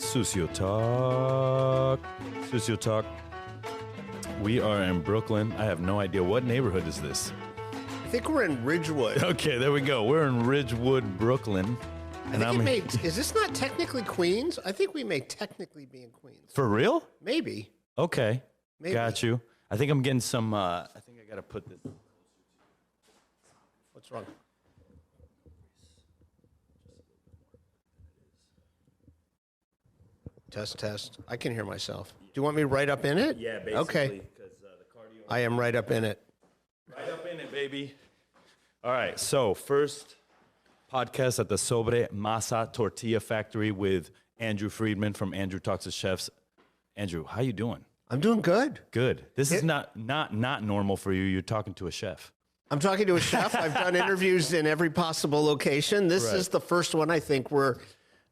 Susio Talk. Susio Talk. We are in Brooklyn. I have no idea. What neighborhood is this? I think we're in Ridgewood. Okay, there we go. We're in Ridgewood, Brooklyn. Is this not technically Queens? I think we may technically be in Queens. For real? Maybe. Okay. Maybe. Got you. I think I'm getting some, I think I got to put this. What's wrong? Test, test. I can hear myself. Do you want me right up in it? Yeah, basically. Okay. Because the cardio. I am right up in it. Right up in it, baby. All right. So first podcast at the Sobre Masa Tortilla Factory with Andrew Friedman from Andrew Talks to Chefs. Andrew, how you doing? I'm doing good. Good. This is not normal for you. You're talking to a chef. I'm talking to a chef. I've done interviews in every possible location. This is the first one I think where,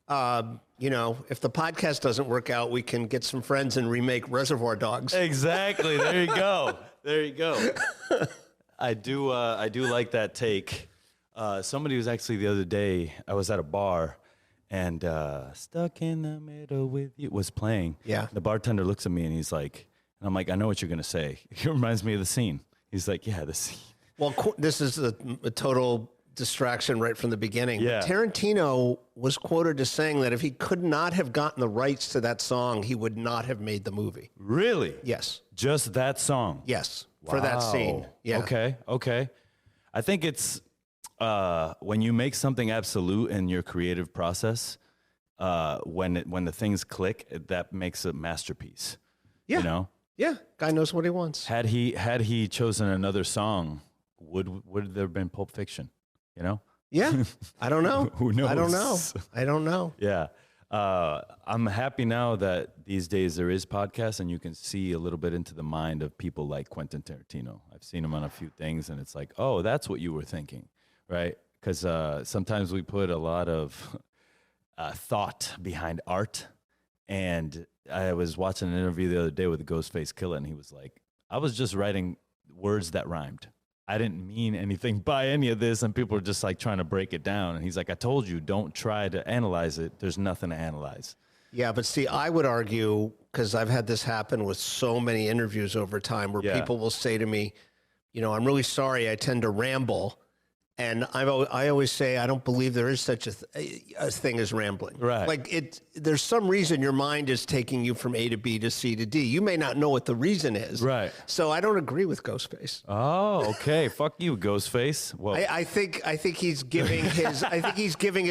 if the podcast doesn't work out, we can get some friends and remake Reservoir Dogs. Exactly. There you go. There you go. I do like that take. Somebody was actually the other day, I was at a bar and Stuck in the Middle with You was playing. Yeah. The bartender looks at me and he's like, and I'm like, I know what you're going to say. It reminds me of the scene. He's like, yeah, the scene. Well, this is a total distraction right from the beginning. Yeah. But Tarantino was quoted as saying that if he could not have gotten the rights to that song, he would not have made the movie. Really? Yes. Just that song? Yes. For that scene. Yeah. Okay. I think it's when you make something absolute in your creative process, when the things click, that makes a masterpiece. Yeah. You know? Yeah. Guy knows what he wants. Had he chosen another song, would there have been Pulp Fiction? You know? Yeah. I don't know. Who knows? I don't know. Yeah. I'm happy now that these days there is podcasts and you can see a little bit into the mind of people like Quentin Tarantino. I've seen him on a few things and it's like, oh, that's what you were thinking, right? Because sometimes we put a lot of thought behind art. And I was watching an interview the other day with the Ghostface Killer and he was like, I was just writing words that rhymed. I didn't mean anything by any of this, and people are just like trying to break it down. And he's like, I told you, don't try to analyze it. There's nothing to analyze. Yeah, but see, I would argue, because I've had this happen with so many interviews over time, where people will say to me, I'm really sorry, I tend to ramble. And I always say, I don't believe there is such a thing as rambling. Right. Like there's some reason your mind is taking you from A to B to C to D. You may not know what the reason is. Right. So I don't agree with Ghostface. Oh, okay. Fuck you, Ghostface. Well, I think he's giving his. I think he's changing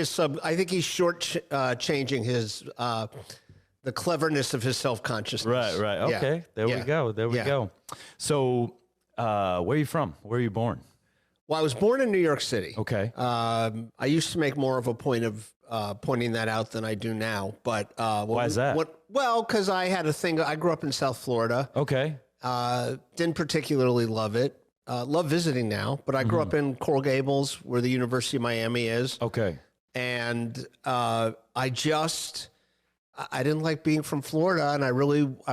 his the cleverness of his self-consciousness. Right. Okay. Yeah. There we go. So, where are you from? Where are you born? Well, I was born in New York City. Okay. I used to make more of a point of pointing that out than I do now. But why is that? Well, because I had a thing. I grew up in South Florida. Okay. Didn't particularly love it. Love visiting now, but I grew up in Coral Gables, where the University of Miami is. Okay. And I didn't like being from Florida, and I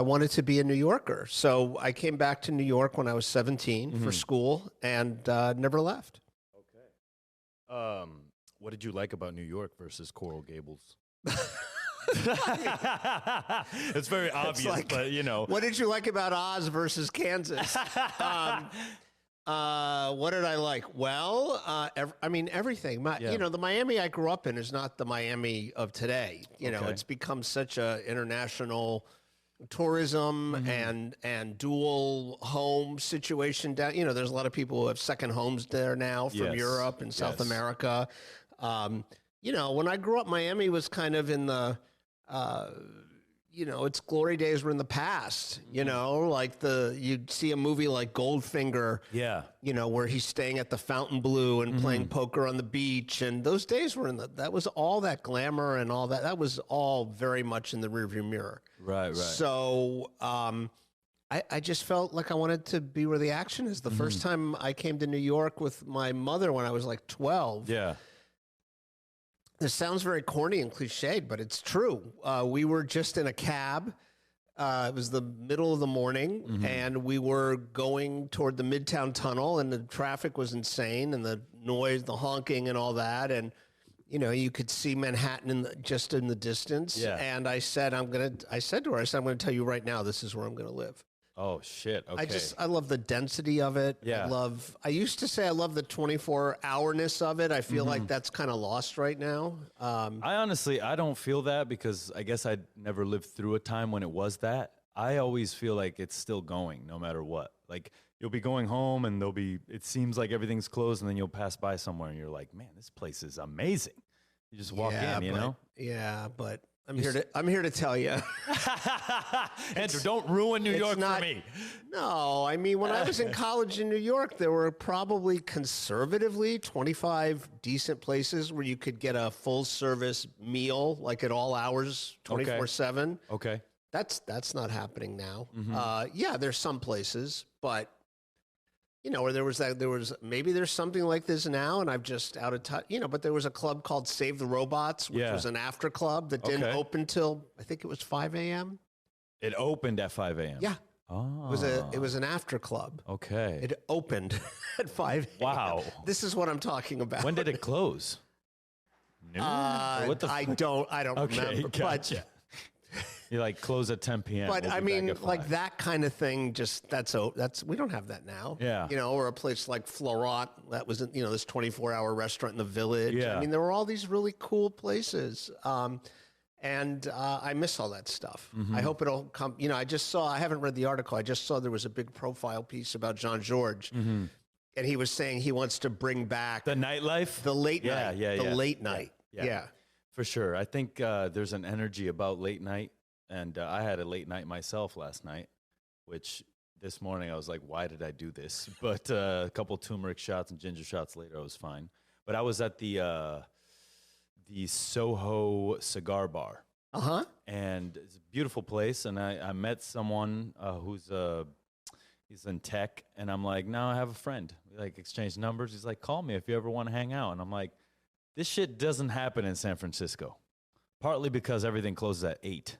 wanted to be a New Yorker. So I came back to New York when I was 17 for school and never left. Okay. What did you like about New York versus Coral Gables? It's very obvious, but What did you like about Oz versus Kansas? What did I like? Well, everything. The Miami I grew up in is not the Miami of today. It's become such a international tourism and dual home situation down. There's a lot of people who have second homes there now from Europe and South America. When I grew up, Miami was kind of in the its glory days were in the past, like you'd see a movie like Goldfinger, where he's staying at the Fontainebleau and playing poker on the beach. And those days were that was all that glamour and all that. That was all very much in the rearview mirror. Right. So, I just felt like I wanted to be where the action is. The first time I came to New York with my mother when I was like 12. Yeah. This sounds very corny and cliched, but it's true. We were just in a cab. It was the middle of the morning, and we were going toward the Midtown Tunnel, and the traffic was insane, and the noise, the honking, and all that. And you know, you could see Manhattan just in the distance. Yeah. And I said to her, I'm going to tell you right now, this is where I'm going to live. Oh shit. Okay. I love the density of it. Yeah. I used to say I love the 24-hourness of it. I feel like that's kind of lost right now. I don't feel that because I guess I never lived through a time when it was that. I always feel like it's still going no matter what. Like you'll be going home and it seems like everything's closed and then you'll pass by somewhere and you're like, man, this place is amazing. You just walk in, you know? Yeah, but I'm here to tell you. Andrew, don't ruin New York for me. No, I mean, when I was in college in New York, there were probably conservatively 25 decent places where you could get a full service meal, like at all hours, 24/7. Okay. That's not happening now. Yeah, there's some places, but you know, where maybe there's something like this now, and I'm just out of touch. You know, but there was a club called Save the Robots, which was an after club that didn't open till I think it was 5 a.m. It opened at 5 a.m. Yeah. Oh. It was an after club. Okay. It opened at 5 a.m. Wow. This is what I'm talking about. When did it close? Noon? I don't remember. Gotcha. But you like close at 10 p.m. But I mean, like that kind of thing, that's we don't have that now. Yeah. You know, or a place like Florent, that was, you know, this 24-hour restaurant in the Village. Yeah. I mean, there were all these really cool places. And I miss all that stuff. I hope it'll come. You know, I haven't read the article. I just saw there was a big profile piece about Jean-Georges. And he was saying he wants to bring back the nightlife, the late night, late night. Yeah. For sure. I think there's an energy about late night. And I had a late night myself last night, which this morning I was like, why did I do this? But a couple turmeric shots and ginger shots later, I was fine. But I was at the Soho cigar bar. And it's a beautiful place. And I met someone he's in tech. And I'm like, no, I have a friend. We like exchange numbers. He's like, call me if you ever want to hang out. And I'm like, this shit doesn't happen in San Francisco. Partly because everything closes at 8.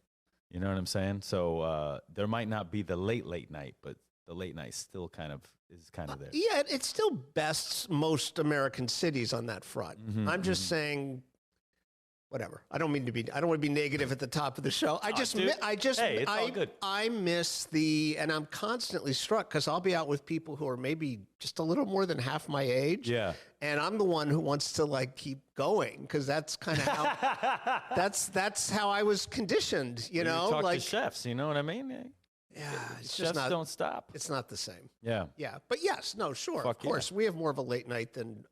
You know what I'm saying? So there might not be the late night, but the late night still kind of there. Yeah, it still bests most American cities on that front. I'm just saying, whatever. I don't want to be negative at the top of the show. Hey, it's all good. I miss and I'm constantly struck because I'll be out with people who are maybe just a little more than half my age. Yeah. And I'm the one who wants to like keep going because that's kind of how that's how I was conditioned, you know. Talk like to chefs, you know what I mean? Yeah, it's chefs just not. Don't stop. It's not the same. Yeah. Yeah, but yes, no, sure, Fuck of course, we have more of a late night than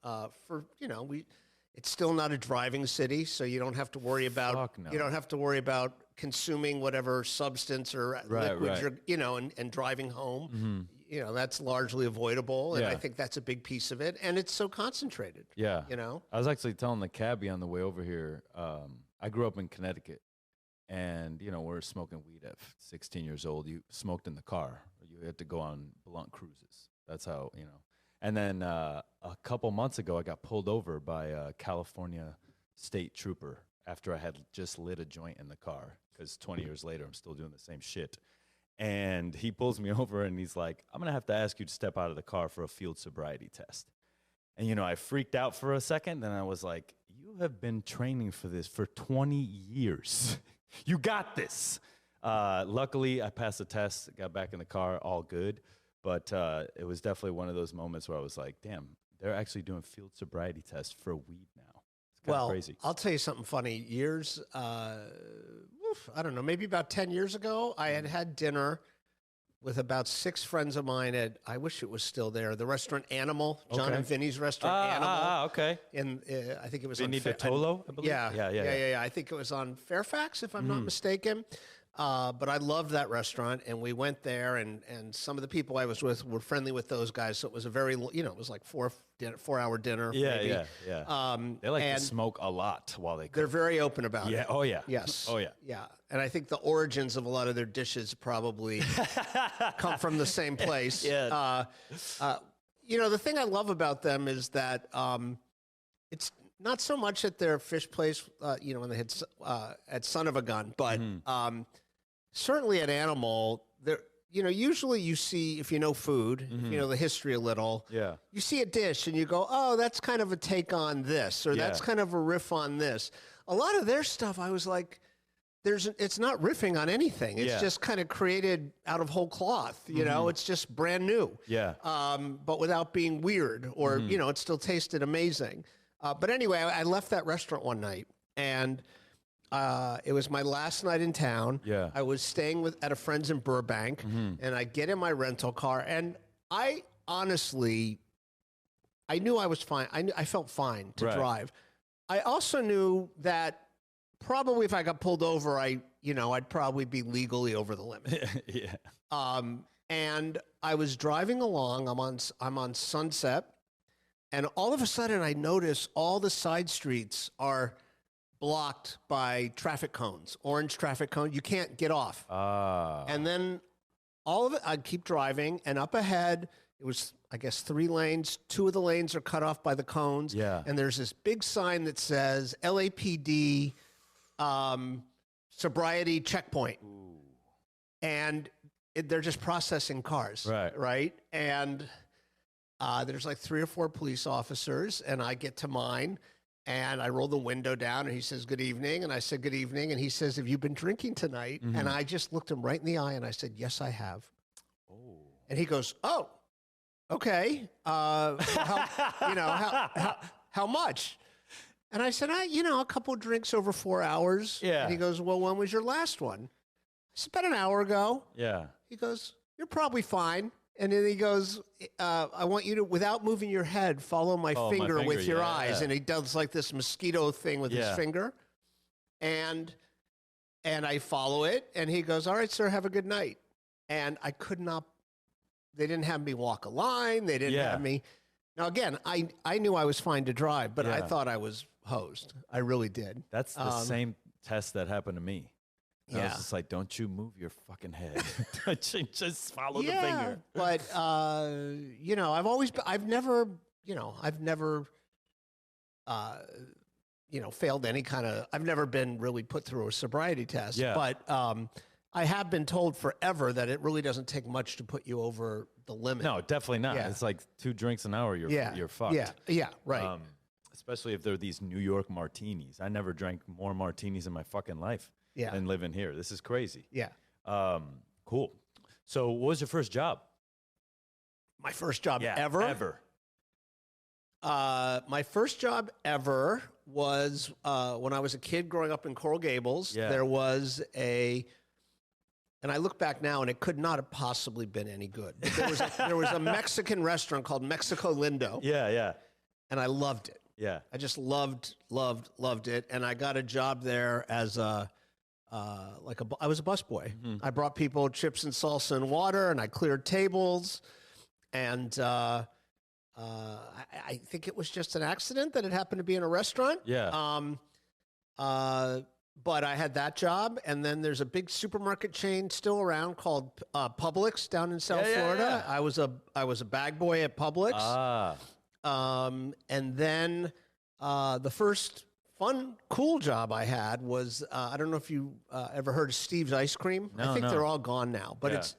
It's still not a driving city, so you don't have to worry about you don't have to worry about consuming whatever substance or liquid you're, and driving home. You know, that's largely avoidable, and I think that's a big piece of it. And it's so concentrated. Yeah. You know? I was actually telling the cabbie on the way over here, I grew up in Connecticut, and, you know, we're smoking weed at 16 years old. You smoked in the car. You had to go on blunt cruises. That's how, you know. And then a couple months ago, I got pulled over by a California state trooper after I had just lit a joint in the car, because 20 years later, I'm still doing the same shit. And he pulls me over and he's like, I'm going to have to ask you to step out of the car for a field sobriety test. And, you know, I freaked out for a second. Then I was like, you have been training for this for 20 years. You got this. Luckily, I passed the test, got back in the car, all good. But it was definitely one of those moments where I was like, damn, they're actually doing field sobriety tests for weed now. It's kind of crazy. I'll tell you something funny. I don't know, maybe about 10 years ago, I had dinner with about 6 friends of mine I wish it was still there, the restaurant Animal, John and Vinny's restaurant Animal. Okay. And I think it was Vinny Tolo, I believe? Yeah. I think it was on Fairfax, if I'm not mistaken. But I loved that restaurant, and we went there, and some of the people I was with were friendly with those guys. So it was a very, it was like 4-hour dinner. Yeah. They like to smoke a lot while they cook. They're very open about it. Oh, yeah. Yes. Oh, yeah. Yeah. And I think the origins of a lot of their dishes probably come from the same place. Yeah. The thing I love about them is that it's not so much at their fish place, when they had at Son of a Gun, but certainly at Animal, usually you see, if you know food, if you know the history a little, you see a dish and you go, oh, that's kind of a take on this, or that's kind of a riff on this. A lot of their stuff, I was like, it's not riffing on anything. It's just kind of created out of whole cloth. It's just brand new. Yeah. But without being weird, or it still tasted amazing. But anyway, I left that restaurant one night, and it was my last night in town. Yeah. I was staying at a friend's in Burbank, and I get in my rental car, and I honestly, I knew I was fine. I felt fine to drive. I also knew that probably if I got pulled over, I'd probably be legally over the limit. And I was driving along. I'm on Sunset, and all of a sudden I notice all the side streets are blocked by traffic cones, orange traffic cones. You can't get off. And then all of it, I'd keep driving, and up ahead, it was, I guess, 3 lanes. 2 of the lanes are cut off by the cones. Yeah. And there's this big sign that says LAPD sobriety checkpoint. Ooh. And they're just processing cars. Right. And there's like 3 or 4 police officers, and I get to mine. And I roll the window down, and he says, good evening. And I said, good evening. And he says, have you been drinking tonight? And I just looked him right in the eye, and I said, yes, I have. Oh. And he goes, oh, okay. How much? And I said, a couple of drinks over 4 hours. Yeah. And he goes, well, when was your last one? I said, about an hour ago. Yeah. He goes, you're probably fine. And then he goes, I want you to, without moving your head, follow my finger with your eyes. And he does like this mosquito thing with his finger. And I follow it. And he goes, all right, sir, have a good night. And I could not, they didn't have me walk a line. They didn't have me. Now, again, I knew I was fine to drive, but I thought I was hosed. I really did. That's the same test that happened to me. I was just like, don't you move your fucking head. Just follow the finger. But, I've never failed any kind of, I've never been really put through a sobriety test. Yeah. But I have been told forever that it really doesn't take much to put you over the limit. No, definitely not. Yeah. It's like 2 drinks an hour, you're fucked. Yeah, right. Especially if they're these New York martinis. I never drank more martinis in my fucking life. Yeah. And living here. This is crazy. Yeah. Cool. So what was your first job? My first job ever? My first job ever was when I was a kid growing up in Coral Gables. Yeah. There was and I look back now, and it could not have possibly been any good. There was a Mexican restaurant called Mexico Lindo. Yeah, yeah. And I loved it. Yeah. I just loved it. And I got a job there as I was a busboy. I brought people chips and salsa and water, and I cleared tables. And I think it was just an accident that it happened to be in a restaurant. Yeah. But I had that job, and then there's a big supermarket chain still around called Publix down in South Florida. Yeah. I was a bag boy at Publix. And then the first fun, cool job I had was, I don't know if you ever heard of Steve's Ice Cream. I think they're all gone now, but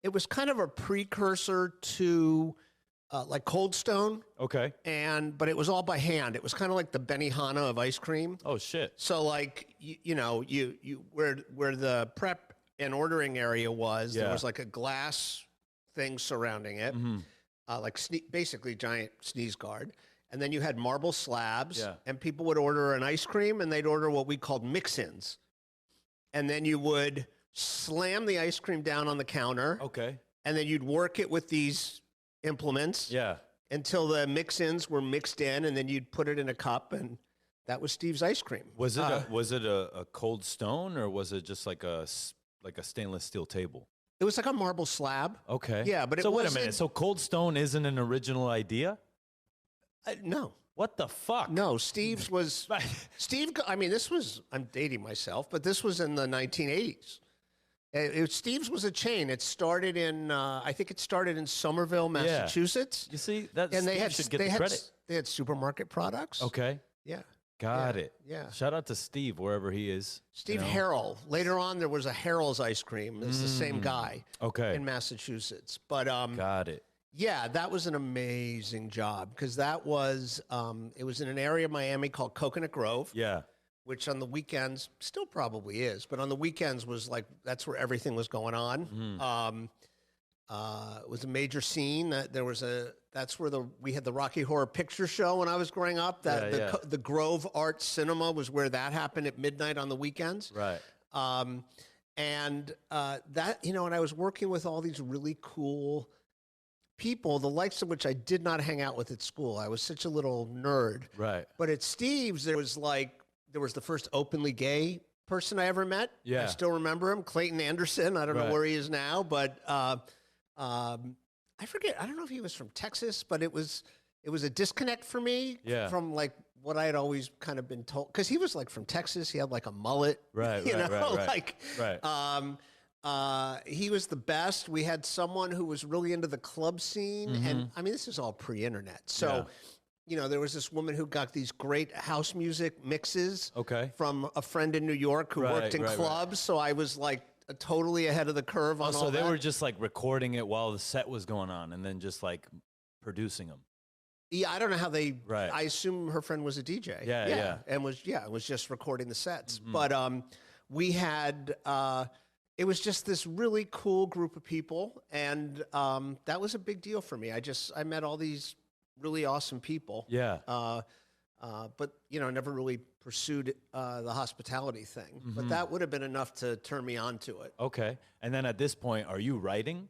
it was kind of a precursor to like Cold Stone. Okay. But it was all by hand. It was kind of like the Benihana of ice cream. Oh shit. So like, where the prep and ordering area was, there was like a glass thing surrounding it, basically giant sneeze guard. And then you had marble slabs, and people would order an ice cream, and they'd order what we called mix-ins. And then you would slam the ice cream down on the counter. Okay. And then you'd work it with these implements. Yeah. Until the mix-ins were mixed in, and then you'd put it in a cup, and that was Steve's Ice Cream. Was it a Cold Stone, or was it just like a stainless steel table? It was like a marble slab. Okay. Yeah, but wait a minute. So Cold Stone isn't an original idea? No. What the fuck? No, Steve's was... I'm dating myself, but this was in the 1980s. Steve's was a chain. It started I think it started in Somerville, Massachusetts. You see, Steve should get the credit. They had supermarket products. Okay. Yeah. Got it. Yeah. Shout out to Steve, wherever he is. Steve Harrell. Later on, there was a Harrell's ice cream. It's the same guy in Massachusetts. But got it. yeah, that was an amazing job because that was, it was in an area of Miami called Coconut Grove. Yeah. Which on the weekends still probably is, but on the weekends was like, that's where everything was going on. It was a major scene. That's where we had the Rocky Horror Picture Show when I was growing up. The Grove Art Cinema was where that happened at midnight on the weekends. Right. And I was working with all these really cool people, the likes of which I did not hang out with at school. I was such a little nerd. Right. But at Steve's, there was the first openly gay person I ever met. Yeah. I still remember him, Clayton Anderson. I don't know where he is now, but I forget. I don't know if he was from Texas, but it was a disconnect for me from like what I had always kind of been told. Because he was like from Texas. He had like a mullet. Right. He was the best. We had someone who was really into the club scene. And I mean, this is all pre-internet. So, there was this woman who got these great house music mixes from a friend in New York who worked in clubs. So I was like totally ahead of the curve on all so they that. were just like recording it while the set was going on and then just like producing them. Yeah, I don't know how they. Right. I assume her friend was a DJ. Yeah. And was just recording the sets. But we had. It was just this really cool group of people, and that was a big deal for me. I met all these really awesome people. Yeah. But never really pursued the hospitality thing. But that would have been enough to turn me on to it. Okay. And then at this point, are you writing?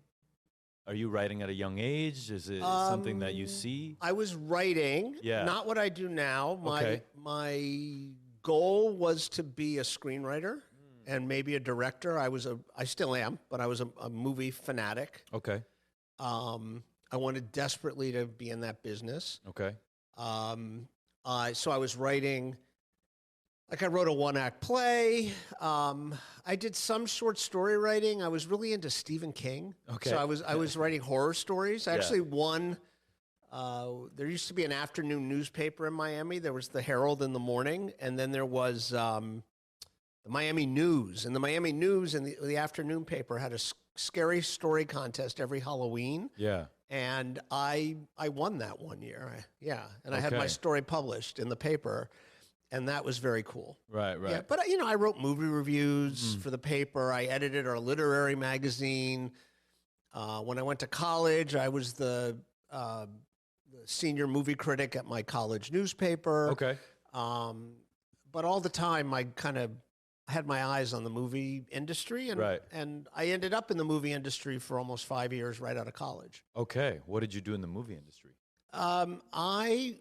Are you writing at a young age? Is it something that you see? I was writing. Yeah. Not what I do now. My goal was to be a screenwriter and maybe a director. I still am, but I was a movie fanatic. Okay. I wanted desperately to be in that business. Okay. So I was writing, like I wrote a one-act play. I did some short story writing. I was really into Stephen King. Okay. So I was writing horror stories. I actually won. There used to be an afternoon newspaper in Miami. There was the Herald in the morning, and then there was the Miami News. And the Miami News and the afternoon paper had a scary story contest every Halloween. Yeah. And I won that one year. And I had my story published in the paper, and that was very cool. Right. Yeah, but I wrote movie reviews for the paper. I edited our literary magazine. When I went to college, I was the senior movie critic at my college newspaper. Okay. But all the time, I kind of had my eyes on the movie industry, and I ended up in the movie industry for almost 5 years right out of college. Okay. What did you do in the movie industry? I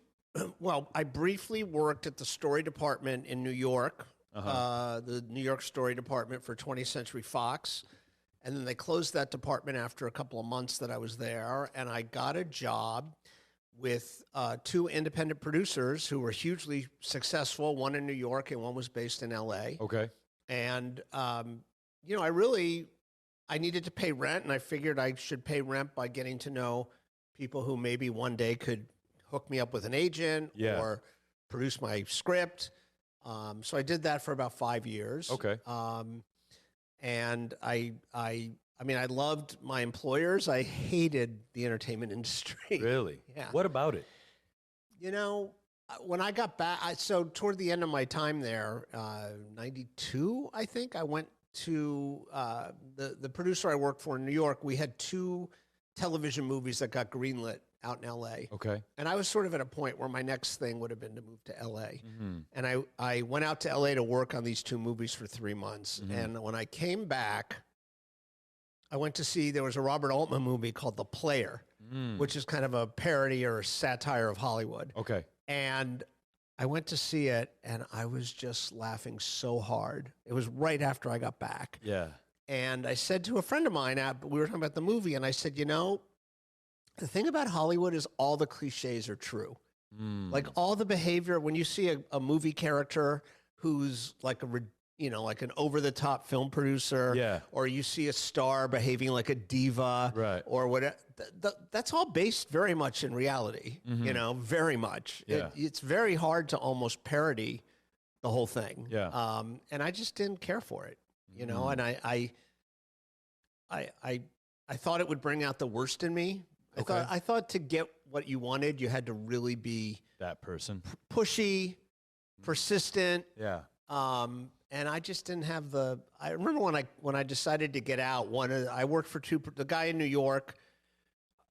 briefly worked at the story department in New York, the New York story department for 20th Century Fox. And then they closed that department after a couple of months that I was there. And I got a job with two independent producers who were hugely successful, one in New York and one was based in L.A. Okay. And, I needed to pay rent, and I figured I should pay rent by getting to know people who maybe one day could hook me up with an agent or produce my script. So I did that for about 5 years. Okay. And I loved my employers. I hated the entertainment industry. Really? Yeah. What about it? When I got back, so toward the end of my time there, 92, I think, I went to the producer I worked for in New York. We had 2 television movies that got greenlit out in L.A. Okay. And I was sort of at a point where my next thing would have been to move to L.A. And I went out to L.A. to work on these 2 movies for 3 months. And when I came back, I went to see, there was a Robert Altman movie called The Player, which is kind of a parody or a satire of Hollywood. Okay. And I went to see it, and I was just laughing so hard. It was right after I got back. Yeah. And I said to a friend of mine, we were talking about the movie, and I said, the thing about Hollywood is all the cliches are true. Like all the behavior, when you see a movie character who's like a like an over-the-top film producer, or you see a star behaving like a diva, right, or whatever. That's all based very much in reality, very much. Yeah. It's very hard to almost parody the whole thing. Yeah. And I just didn't care for it, and I thought it would bring out the worst in me. I thought to get what you wanted, you had to really be that person, pushy, persistent. Yeah. And I just didn't have I remember when I decided to get out, I worked for the guy in New York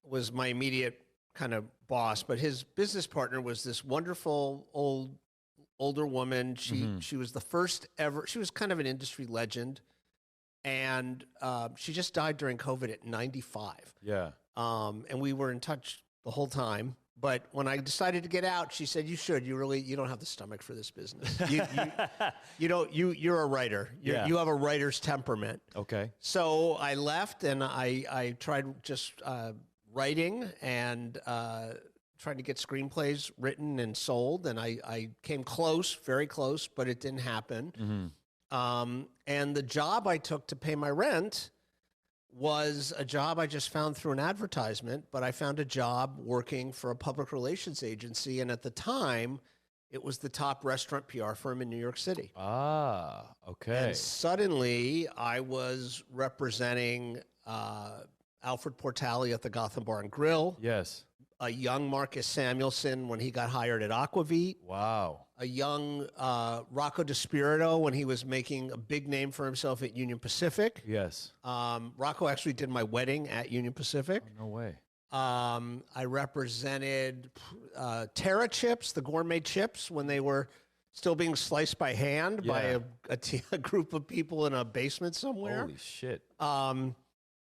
was my immediate kind of boss, but his business partner was this wonderful older woman. She was the first ever, she was kind of an industry legend. And she just died during COVID at 95. Yeah. And we were in touch the whole time. But when I decided to get out, she said, you don't have the stomach for this business. You're a writer. You have a writer's temperament. Okay. So I left and I tried just writing and trying to get screenplays written and sold. And I came close, very close, but it didn't happen. And the job I took to pay my rent was a job I just found through an advertisement, but I found a job working for a public relations agency. And at the time, it was the top restaurant PR firm in New York City. Ah, okay. And suddenly I was representing Alfred Portali at the Gotham Bar and Grill. Yes. A young Marcus Samuelson when he got hired at Aquavit. Wow. A young Rocco DiSpirito when he was making a big name for himself at Union Pacific. Yes. Rocco actually did my wedding at Union Pacific. Oh, no way. I represented Terra chips, the gourmet chips, when they were still being sliced by hand by a group of people in a basement somewhere. Holy shit.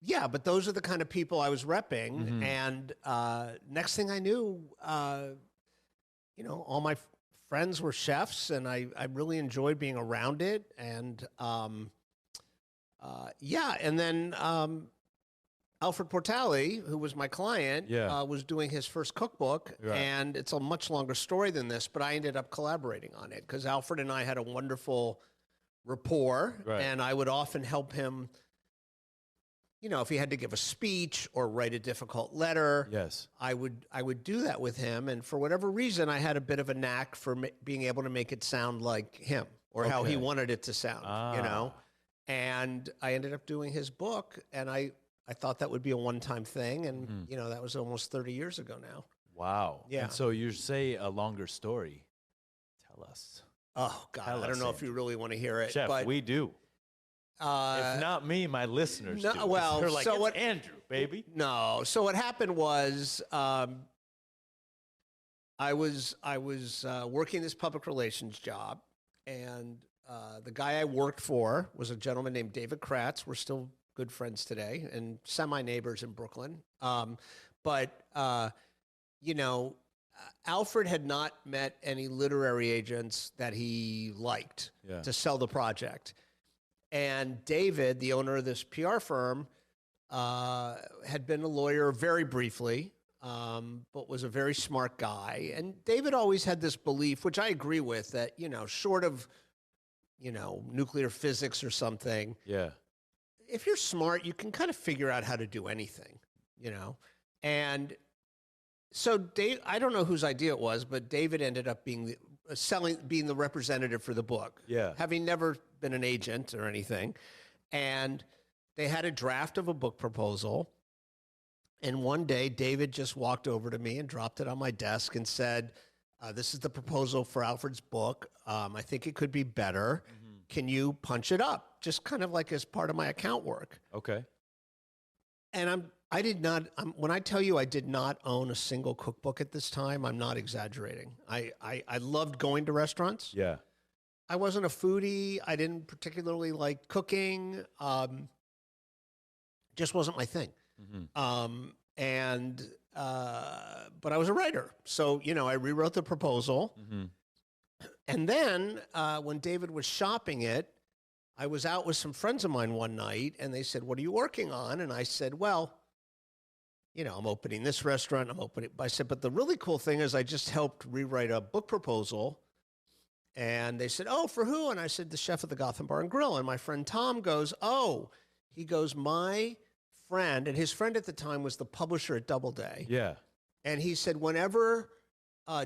Yeah, but those are the kind of people I was repping. And next thing I knew, all my friends were chefs, and I really enjoyed being around it. And and then Alfred Portali, who was my client, was doing his first cookbook. Right. And it's a much longer story than this, but I ended up collaborating on it because Alfred and I had a wonderful rapport, and I would often help him. If he had to give a speech or write a difficult letter, I would do that with him. And for whatever reason, I had a bit of a knack for being able to make it sound like him or how he wanted it to sound, And I ended up doing his book, and I thought that would be a one-time thing. And, that was almost 30 years ago now. Wow. Yeah. And so you say a longer story. Tell us. Oh, God, I don't know if you really want to hear it. Chef, but we do. If not me, my listeners do. Well, they're like, so it's Andrew, baby. No. So what happened was I was working this public relations job, and the guy I worked for was a gentleman named David Kratz. We're still good friends today and semi-neighbors in Brooklyn. Alfred had not met any literary agents that he liked to sell the project. And David, the owner of this PR firm, had been a lawyer very briefly, but was a very smart guy. And David always had this belief, which I agree with, that, short of, nuclear physics or something, if you're smart, you can kind of figure out how to do anything, And so I don't know whose idea it was, but David ended up being the representative for the book. Yeah. Having never been an agent or anything. And they had a draft of a book proposal. And one day, David just walked over to me and dropped it on my desk and said, this is the proposal for Alfred's book. I think it could be better. Can you punch it up? Just kind of like as part of my account work. Okay. And when I tell you I did not own a single cookbook at this time, I'm not exaggerating. I loved going to restaurants. Yeah. I wasn't a foodie. I didn't particularly like cooking. Just wasn't my thing. But I was a writer. So, I rewrote the proposal. And then when David was shopping it, I was out with some friends of mine one night, and they said, what are you working on? And I said, well, I'm opening this restaurant. I said, but the really cool thing is I just helped rewrite a book proposal. And they said, "Oh, for who?" And I said, "The chef of the Gotham Bar and Grill." And my friend Tom goes, "Oh," he goes, "my friend," and his friend at the time was the publisher at Doubleday. Yeah. And he said, whenever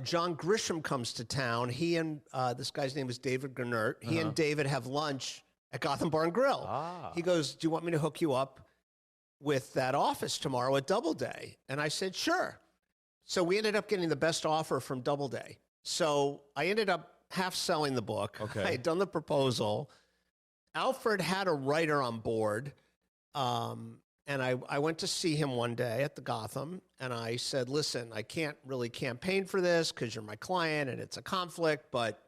John Grisham comes to town, he and this guy's name is David Gernert, he and David have lunch at Gotham Bar and Grill. He goes, "Do you want me to hook you up with that office tomorrow at Doubleday?" And I said, "Sure." So we ended up getting the best offer from Doubleday. So I ended up half selling the book. Okay. I had done the proposal. Alfred had a writer on board. And I went to see him one day at the Gotham, and I said, "Listen, I can't really campaign for this because you're my client and it's a conflict, but,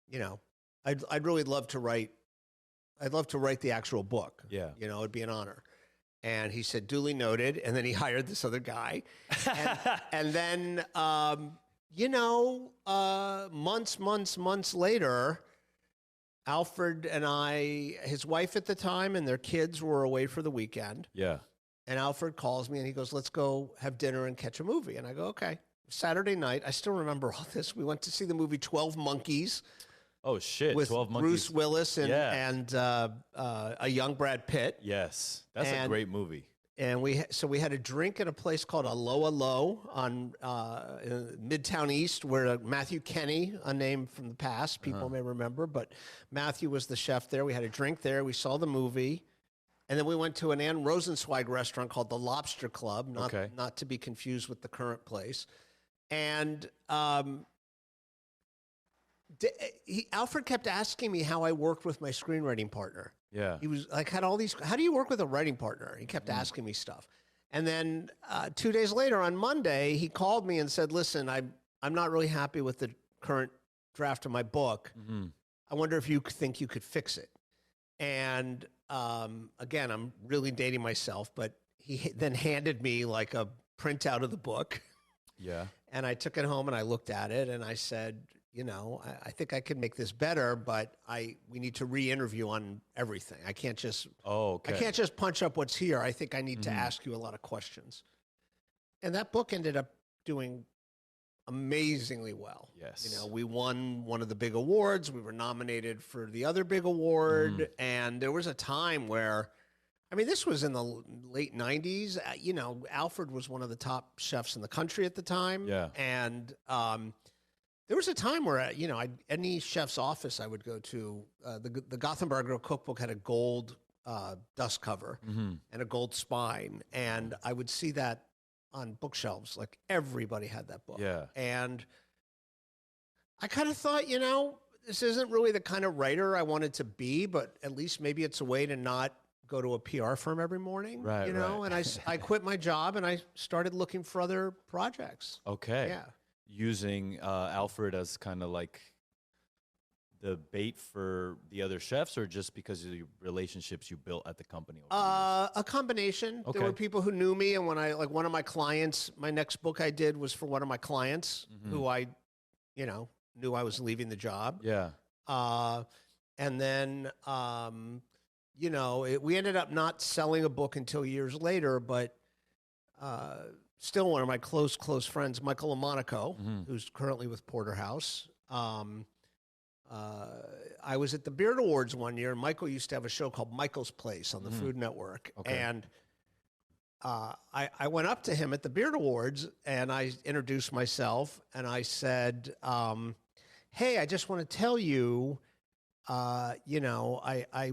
you know, I'd really love to write. I'd love to write the actual book. Yeah. You know, it'd be an honor." And he said, "Duly noted." And then he hired this other guy. And then, months later, Alfred and his wife at the time and their kids were away for the weekend. Yeah. And Alfred calls me and he goes, "Let's go have dinner and catch a movie." And I go, "Okay." Saturday night, I still remember all this. We went to see the movie 12 Monkeys. Oh, shit. With 12 Monkeys. Bruce Willis and a young Brad Pitt. Yes. That's a great movie. And we had a drink at a place called Aloha Low on Midtown East, where Matthew Kenny, a name from the past, people may remember, but Matthew was the chef there. We had a drink there. We saw the movie. And then we went to an Ann Rosenzweig restaurant called the Lobster Club, not to be confused with the current place. And Alfred kept asking me how I worked with my screenwriting partner. Yeah. He was like, how do you work with a writing partner? He kept asking me stuff. And then 2 days later on Monday, he called me and said, "Listen, I'm not really happy with the current draft of my book. I wonder if you think you could fix it." And again, I'm really dating myself, but he then handed me like a printout of the book. Yeah. And I took it home and I looked at it and I said, I think I can make this better, but we need to re-interview on everything. I can't just I can't just punch up what's here. I think I need to ask you a lot of questions. And that book ended up doing amazingly well. Yes. We won one of the big awards. We were nominated for the other big award. And there was a time where, this was in the late 90s. Alfred was one of the top chefs in the country at the time. Yeah. And there was a time where, any chef's office I would go to, the Gotham Bar Grill cookbook had a gold dust cover and a gold spine. And I would see that on bookshelves. Like everybody had that book. Yeah. And I kind of thought, this isn't really the kind of writer I wanted to be, but at least maybe it's a way to not go to a PR firm every morning. Right. And I quit my job and I started looking for other projects. Okay. Yeah. Using Alfred as kind of like the bait for the other chefs, or just because of the relationships you built at the company? A combination. Okay. There were people who knew me, and when one of my clients, my next book I did was for one of my clients who I, knew I was leaving the job. Yeah. And then, we ended up not selling a book until years later, but still one of my close friends, Michael Lamonaco, who's currently with Porterhouse. I was at the Beard Awards one year, and Michael used to have a show called Michael's Place on the Food Network. Okay. And I went up to him at the Beard Awards, and I introduced myself, and I said, "Hey, I just want to tell you, I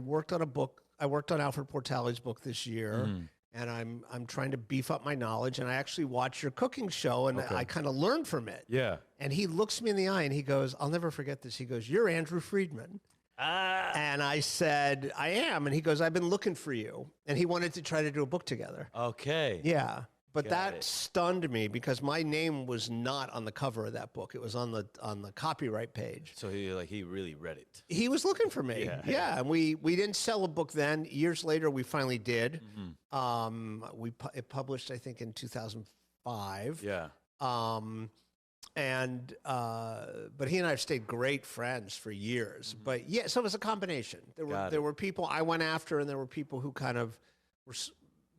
worked on a book. I worked on Alfred Portali's book this year." And I'm trying to beef up my knowledge, and I actually watched your cooking show, and I kind of learned from it. Yeah. And he looks me in the eye, and he goes, I'll never forget this. He goes, "You're Andrew Friedman." And I said, "I am." And he goes, "I've been looking for you." And he wanted to try to do a book together. Okay. Yeah. But that stunned me because my name was not on the cover of that book. It was on the copyright page. So he really read it. He was looking for me. Yeah. And we didn't sell a book then. Years later, we finally did. It published, I think, in 2005. Yeah. But he and I have stayed great friends for years. But yeah, so it was a combination. There were people I went after, and there were people who kind of were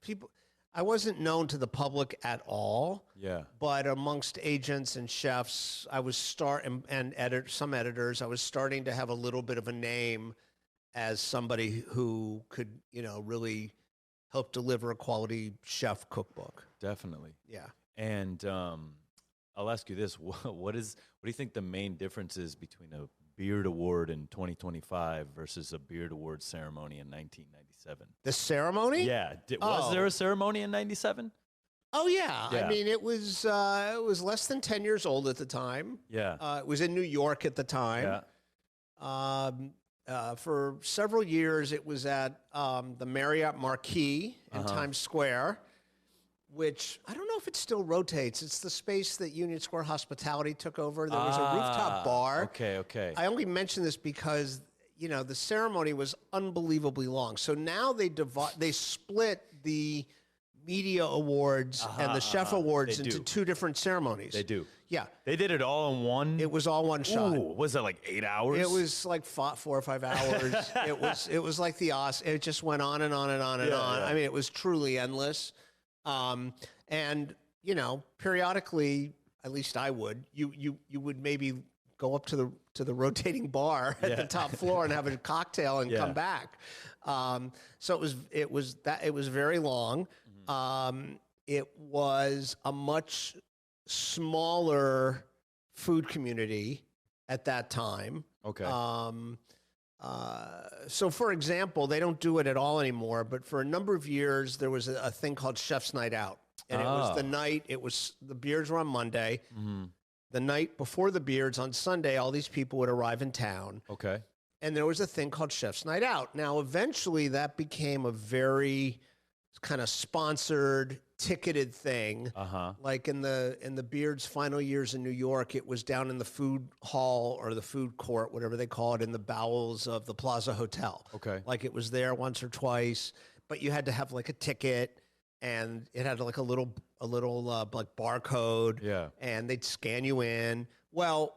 people. I wasn't known to the public at all. Yeah. But amongst agents and chefs, I was some editors, I was starting to have a little bit of a name as somebody who could, really help deliver a quality chef cookbook. Definitely. Yeah. And I'll ask you this: what do you think the main difference is between a Beard Award in 2025 versus a Beard Award ceremony in 1997? The ceremony? Yeah. Was there a ceremony in 97? Oh yeah. I mean, it was less than 10 years old at the time. Yeah. It was in New York at the time. Yeah. For several years, it was at the Marriott Marquis in Times Square, which I don't know if it still rotates. It's the space that Union Square Hospitality took over. There was a rooftop bar. Okay. I only mention this because, the ceremony was unbelievably long. So now they split the media awards and the chef awards into two different ceremonies. They do. Yeah. They did it all in one? It was all one shot. Ooh, was it like 8 hours? It was like 4 or 5 hours. It was like the Oscars. It just went on and on and on and on. Yeah. I mean, it was truly endless. And periodically, at least I would, you would maybe go up to the rotating bar at the top floor and have a cocktail and come back. So it was very long. It was a much smaller food community at that time. Okay. So, for example, they don't do it at all anymore, but for a number of years, there was a thing called Chef's Night Out. And it was the beards were on Monday. Mm-hmm. The night before the beards on Sunday, all these people would arrive in town. Okay. And there was a thing called Chef's Night Out. Now, eventually, that became a very kind of sponsored, ticketed thing. Like in the Beard's final years in New York, it was down in the food hall or the food court, whatever they call it, in the bowels of the Plaza Hotel. Okay. Like it was there once or twice, but you had to have like a ticket, and it had like a little like barcode. Yeah. And they'd scan you in. Well,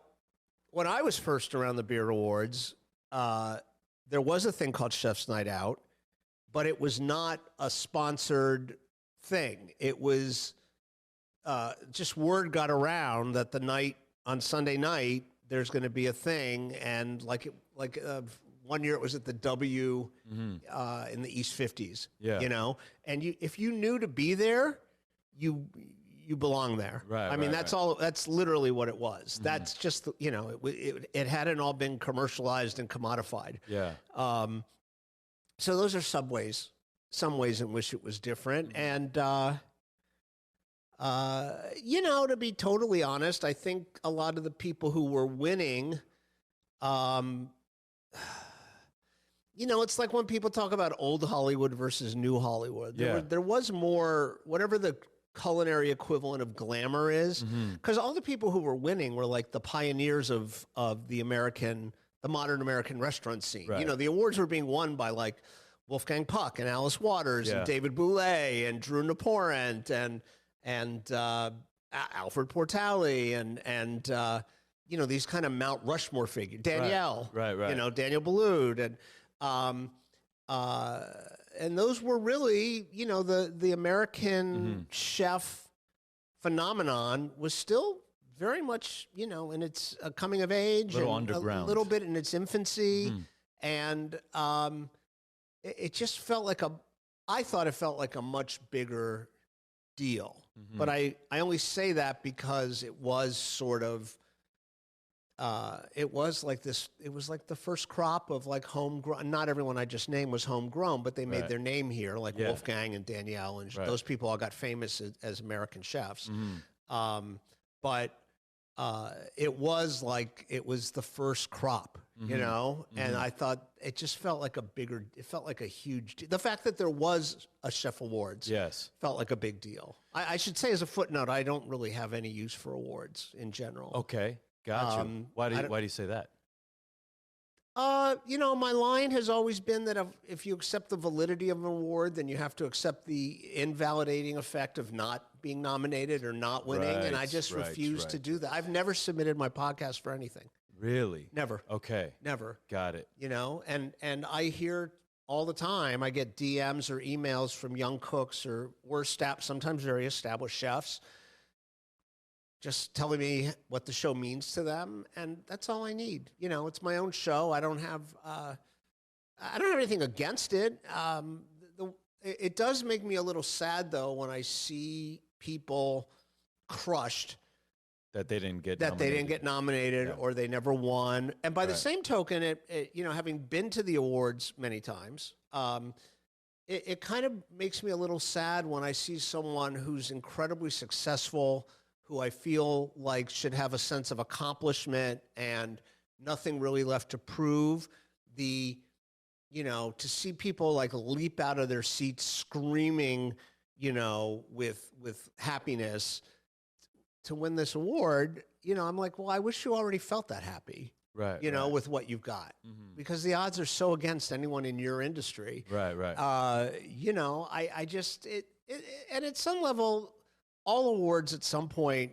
when I was first around the Beard Awards, there was a thing called Chef's Night Out, but it was not a sponsored thing. It was just word got around that the night on Sunday night there's going to be a thing, and one year it was at the W in the East 50s. Yeah. And if you knew to be there, you belong there. Right. I mean, that's all. That's literally what it was. Mm-hmm. That's just it hadn't all been commercialized and commodified. Yeah. So those are some ways in which it was different. And, to be totally honest, I think a lot of the people who were winning, it's like when people talk about old Hollywood versus new Hollywood. There was more, whatever the culinary equivalent of glamour is, because all the people who were winning were like the pioneers of the modern American restaurant scene. Right. The awards were being won by like Wolfgang Puck and Alice Waters and David Boulez and Drew Naporent and Alfred Portali and these kind of Mount Rushmore figures. Danielle, right. Daniel Boulud and those were really the American chef phenomenon was still very much, in its coming of age, underground, a little bit in its infancy, and it just felt like I thought it felt like a much bigger deal. But I only say that because it was sort of, it was like this. It was like the first crop of like homegrown. Not everyone I just named was homegrown, but they made their name here, like Wolfgang and Danielle, and those people all got famous as American chefs. But it was the first crop, and I thought it just felt like a huge deal. The fact that there was a Chef Awards felt like a big deal. I should say as a footnote, I don't really have any use for awards in general. Okay, got you. Why do you say that? My line has always been that if you accept the validity of an award, then you have to accept the invalidating effect of not being nominated or not winning. And I just refuse to do that. I've never submitted my podcast for anything. Really? Never. Okay. Never. Got it. And I hear all the time, I get DMs or emails from young cooks or staff, sometimes very established chefs, just telling me what the show means to them, and that's all I need. You know, it's my own show. I don't have anything against it. It does make me a little sad though when I see people crushed that they didn't get nominated or they never won. And by the same token, it you know, having been to the awards many times, it kind of makes me a little sad when I see someone who's incredibly successful, who I feel like should have a sense of accomplishment and nothing really left to prove. You know, to see people like leap out of their seats screaming, you know, with happiness to win this award, you know, I'm like, well, I wish you already felt that happy, right? You know, with what you've got, because the odds are so against anyone in your industry, right. You know, I just and at some level, all awards at some point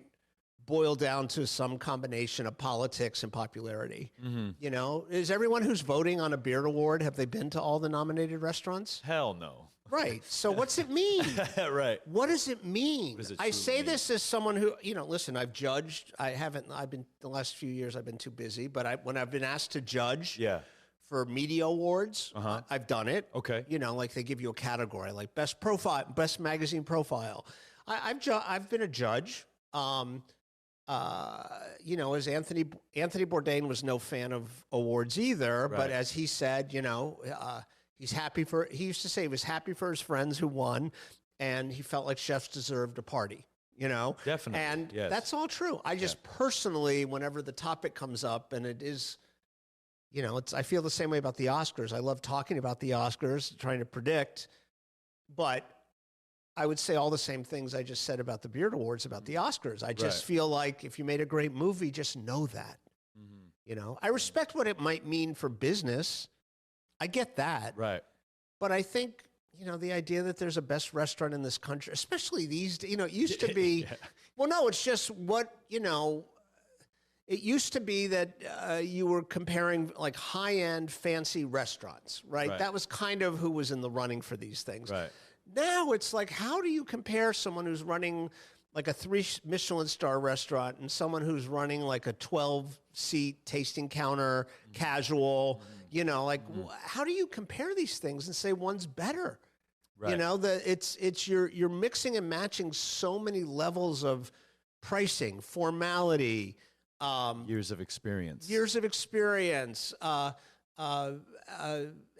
boil down to some combination of politics and popularity. You know, is everyone who's voting on a Beard Award, have they been to all the nominated restaurants? Hell no. Right. So what's it mean? Right. What does it mean? I say this as someone who, you know, listen, I've judged. The last few years I've been too busy, but when I've been asked to judge for media awards, I've done it. Okay. You know, like they give you a category, like best profile, best magazine profile. I've been a judge. You know, as Anthony Bourdain was no fan of awards either, but as he said, you know, he used to say he was happy for his friends who won, and he felt like chefs deserved a party, you know? Definitely. And that's all true. I just personally, whenever the topic comes up, and it is, you know, I feel the same way about the Oscars. I love talking about the Oscars, trying to predict, but I would say all the same things I just said about the Beard Awards, about the Oscars. I just feel like if you made a great movie, just know that. You know, I respect what it might mean for business. I get that. Right. But I think, you know, the idea that there's a best restaurant in this country, especially these, you know, it used to be, well, no, it's just what, you know, it used to be that you were comparing like high-end fancy restaurants, right? That was kind of who was in the running for these things. Right. Now it's like, how do you compare someone who's running like a 3 Michelin star restaurant and someone who's running like a 12-seat tasting counter, casual, you know, like how do you compare these things and say one's better? Right. You know, you're mixing and matching so many levels of pricing, formality, years of experience,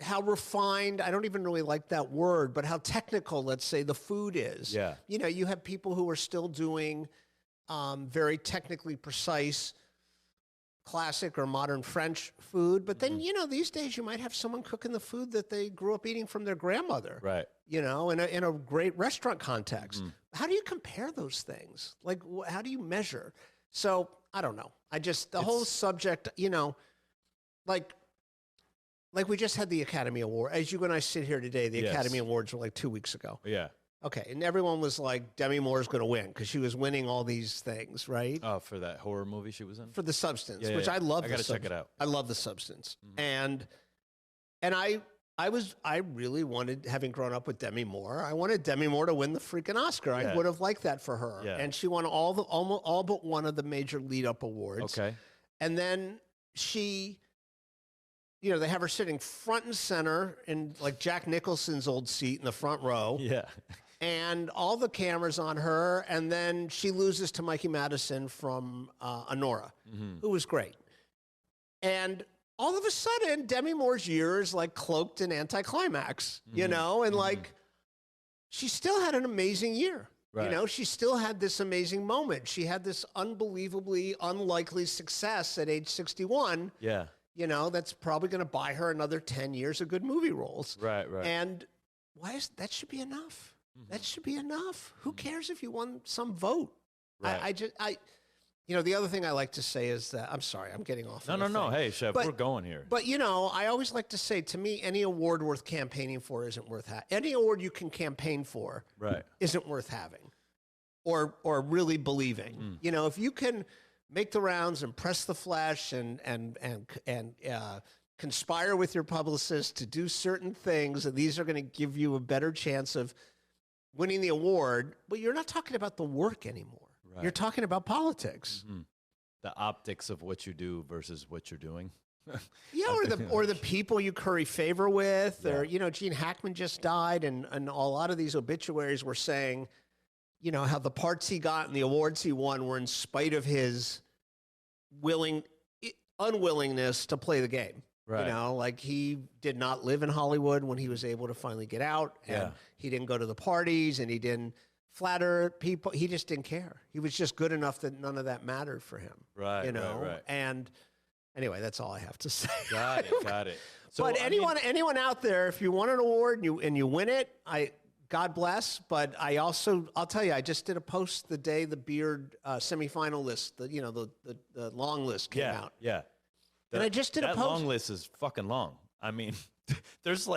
how refined, I don't even really like that word, but how technical, let's say, the food is. Yeah. You know, you have people who are still doing very technically precise classic or modern French food, but then, you know, these days you might have someone cooking the food that they grew up eating from their grandmother. Right. You know, in a great restaurant context. How do you compare those things? Like, how do you measure? So, I don't know. The whole subject, you know, like we just had the Academy Award. As you and I sit here today, the Academy Awards were like 2 weeks ago. Yeah. Okay, and everyone was like, Demi Moore's going to win because she was winning all these things, right? Oh, for that horror movie she was in? For The Substance, which I love. I got to check it out. I love The Substance. And I really wanted, having grown up with Demi Moore, I wanted Demi Moore to win the freaking Oscar. I would have liked that for her. Yeah. And she won all but one of the major lead-up awards. Okay. And then she, you know, they have her sitting front and center in like Jack Nicholson's old seat in the front row. Yeah. And all the cameras on her. And then she loses to Mikey Madison from Honora, who was great. And all of a sudden, Demi Moore's year is like cloaked in anticlimax, you know, and like she still had an amazing year. Right. You know, she still had this amazing moment. She had this unbelievably unlikely success at age 61. Yeah. You know, that's probably going to buy her another 10 years of good movie roles. Right, right. And that should be enough. That should be enough. Who cares if you won some vote? Right. You know, the other thing I like to say is that, I'm sorry, I'm getting off. No. Hey, Chef, we're going here. But, you know, I always like to say, to me, any award worth campaigning for isn't worth having. Any award you can campaign for isn't worth having or really believing. You know, if you can make the rounds and press the flesh and conspire with your publicist to do certain things, and these are going to give you a better chance of winning the award. But you're not talking about the work anymore. Right. You're talking about politics. Mm-hmm. The optics of what you do versus what you're doing. Yeah, or the people you curry favor with, or Gene Hackman just died, and a lot of these obituaries were saying, how the parts he got and the awards he won were in spite of his unwillingness to play the game. Right. Like he did not live in Hollywood when he was able to finally get out, and he didn't go to the parties, and he didn't flatter people. He just didn't care. He was just good enough that none of that mattered for him. Right. Right. And anyway, that's all I have to say. Got it. So, but anyone out there, if you won an award and you win it, God bless. But I'll tell you, I just did a post the day the Beard semifinal list, the long list came out. Yeah. And I just did a post. That long list is fucking long. I mean, there's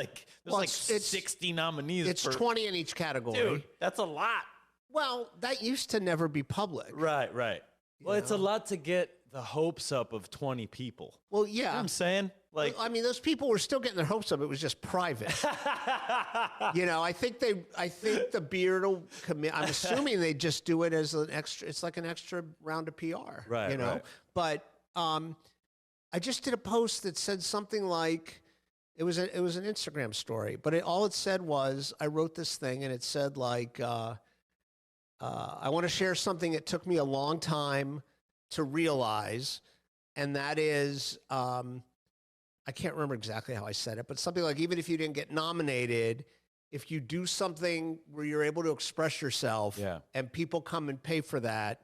60 nominees. It's 20 in each category. Dude, that's a lot. Well, that used to never be public. Right. Well, it's a lot to get the hopes up of 20 people. Well, yeah. You know what I'm saying? Those people were still getting their hopes up. It was just private. I think the Beard will commit. I'm assuming they just do it as an extra. It's like an extra round of PR. Right. Right. But I just did a post that said something like, it was an Instagram story, but all it said was, I wrote this thing and it said like, I want to share something that took me a long time to realize, and that is, I can't remember exactly how I said it, but something like, even if you didn't get nominated, if you do something where you're able to express yourself and people come and pay for that,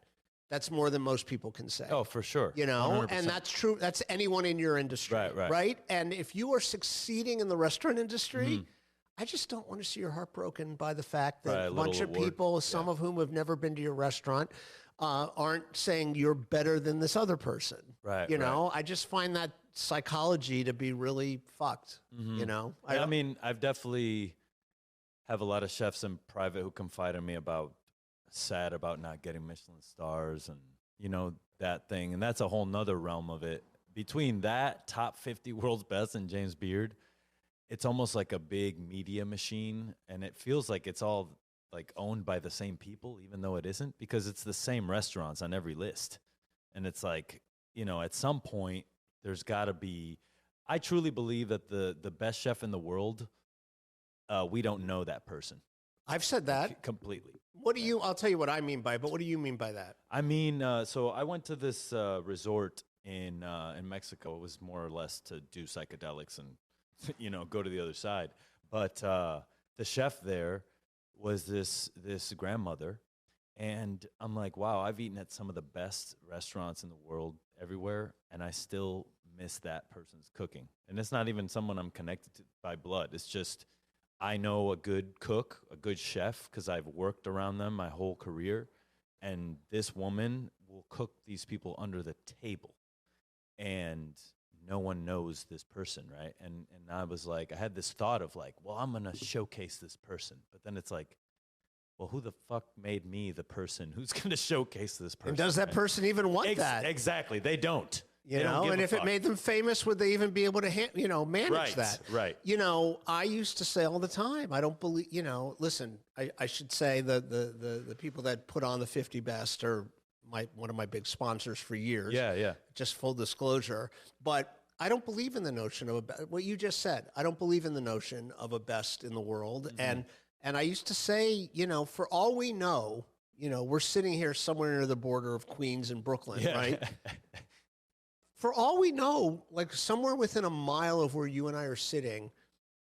that's more than most people can say. Oh, for sure. 100%. And that's true. That's anyone in your industry. Right. And if you are succeeding in the restaurant industry, I just don't want to see your heart broken by the fact that a bunch of people, some of whom have never been to your restaurant, aren't saying you're better than this other person. Right. I just find that psychology to be really fucked. I mean, I've definitely have a lot of chefs in private who confide in me sad about not getting Michelin stars and, that thing. And that's a whole nother realm of it. Between that top 50 world's best and James Beard, it's almost like a big media machine. And it feels like it's all like owned by the same people, even though it isn't, because it's the same restaurants on every list. And it's like, at some point there's gotta be, I truly believe that the best chef in the world, we don't know that person. I've said that completely. I'll tell you what I mean by it, but what do you mean by that? I mean, so I went to this resort in Mexico. It was more or less to do psychedelics and, go to the other side. But the chef there was this grandmother, and I'm like, wow, I've eaten at some of the best restaurants in the world everywhere, and I still miss that person's cooking. And it's not even someone I'm connected to by blood. It's just, I know a good cook, a good chef, because I've worked around them my whole career. And this woman will cook these people under the table. And no one knows this person, right? And I was like, I had this thought of like, well, I'm going to showcase this person. But then it's like, well, who the fuck made me the person who's going to showcase this person? And does that person even want that? Exactly. They don't. And if it made them famous, would they even be able to, manage that? Right. I used to say all the time, I don't believe, listen, I should say the people that put on the 50 Best are one of my big sponsors for years. Yeah. Just full disclosure. But I don't believe in the notion of what you just said. I don't believe in the notion of a best in the world. Mm-hmm. And I used to say, for all we know, we're sitting here somewhere near the border of Queens and Brooklyn, right? For all we know, like somewhere within a mile of where you and I are sitting,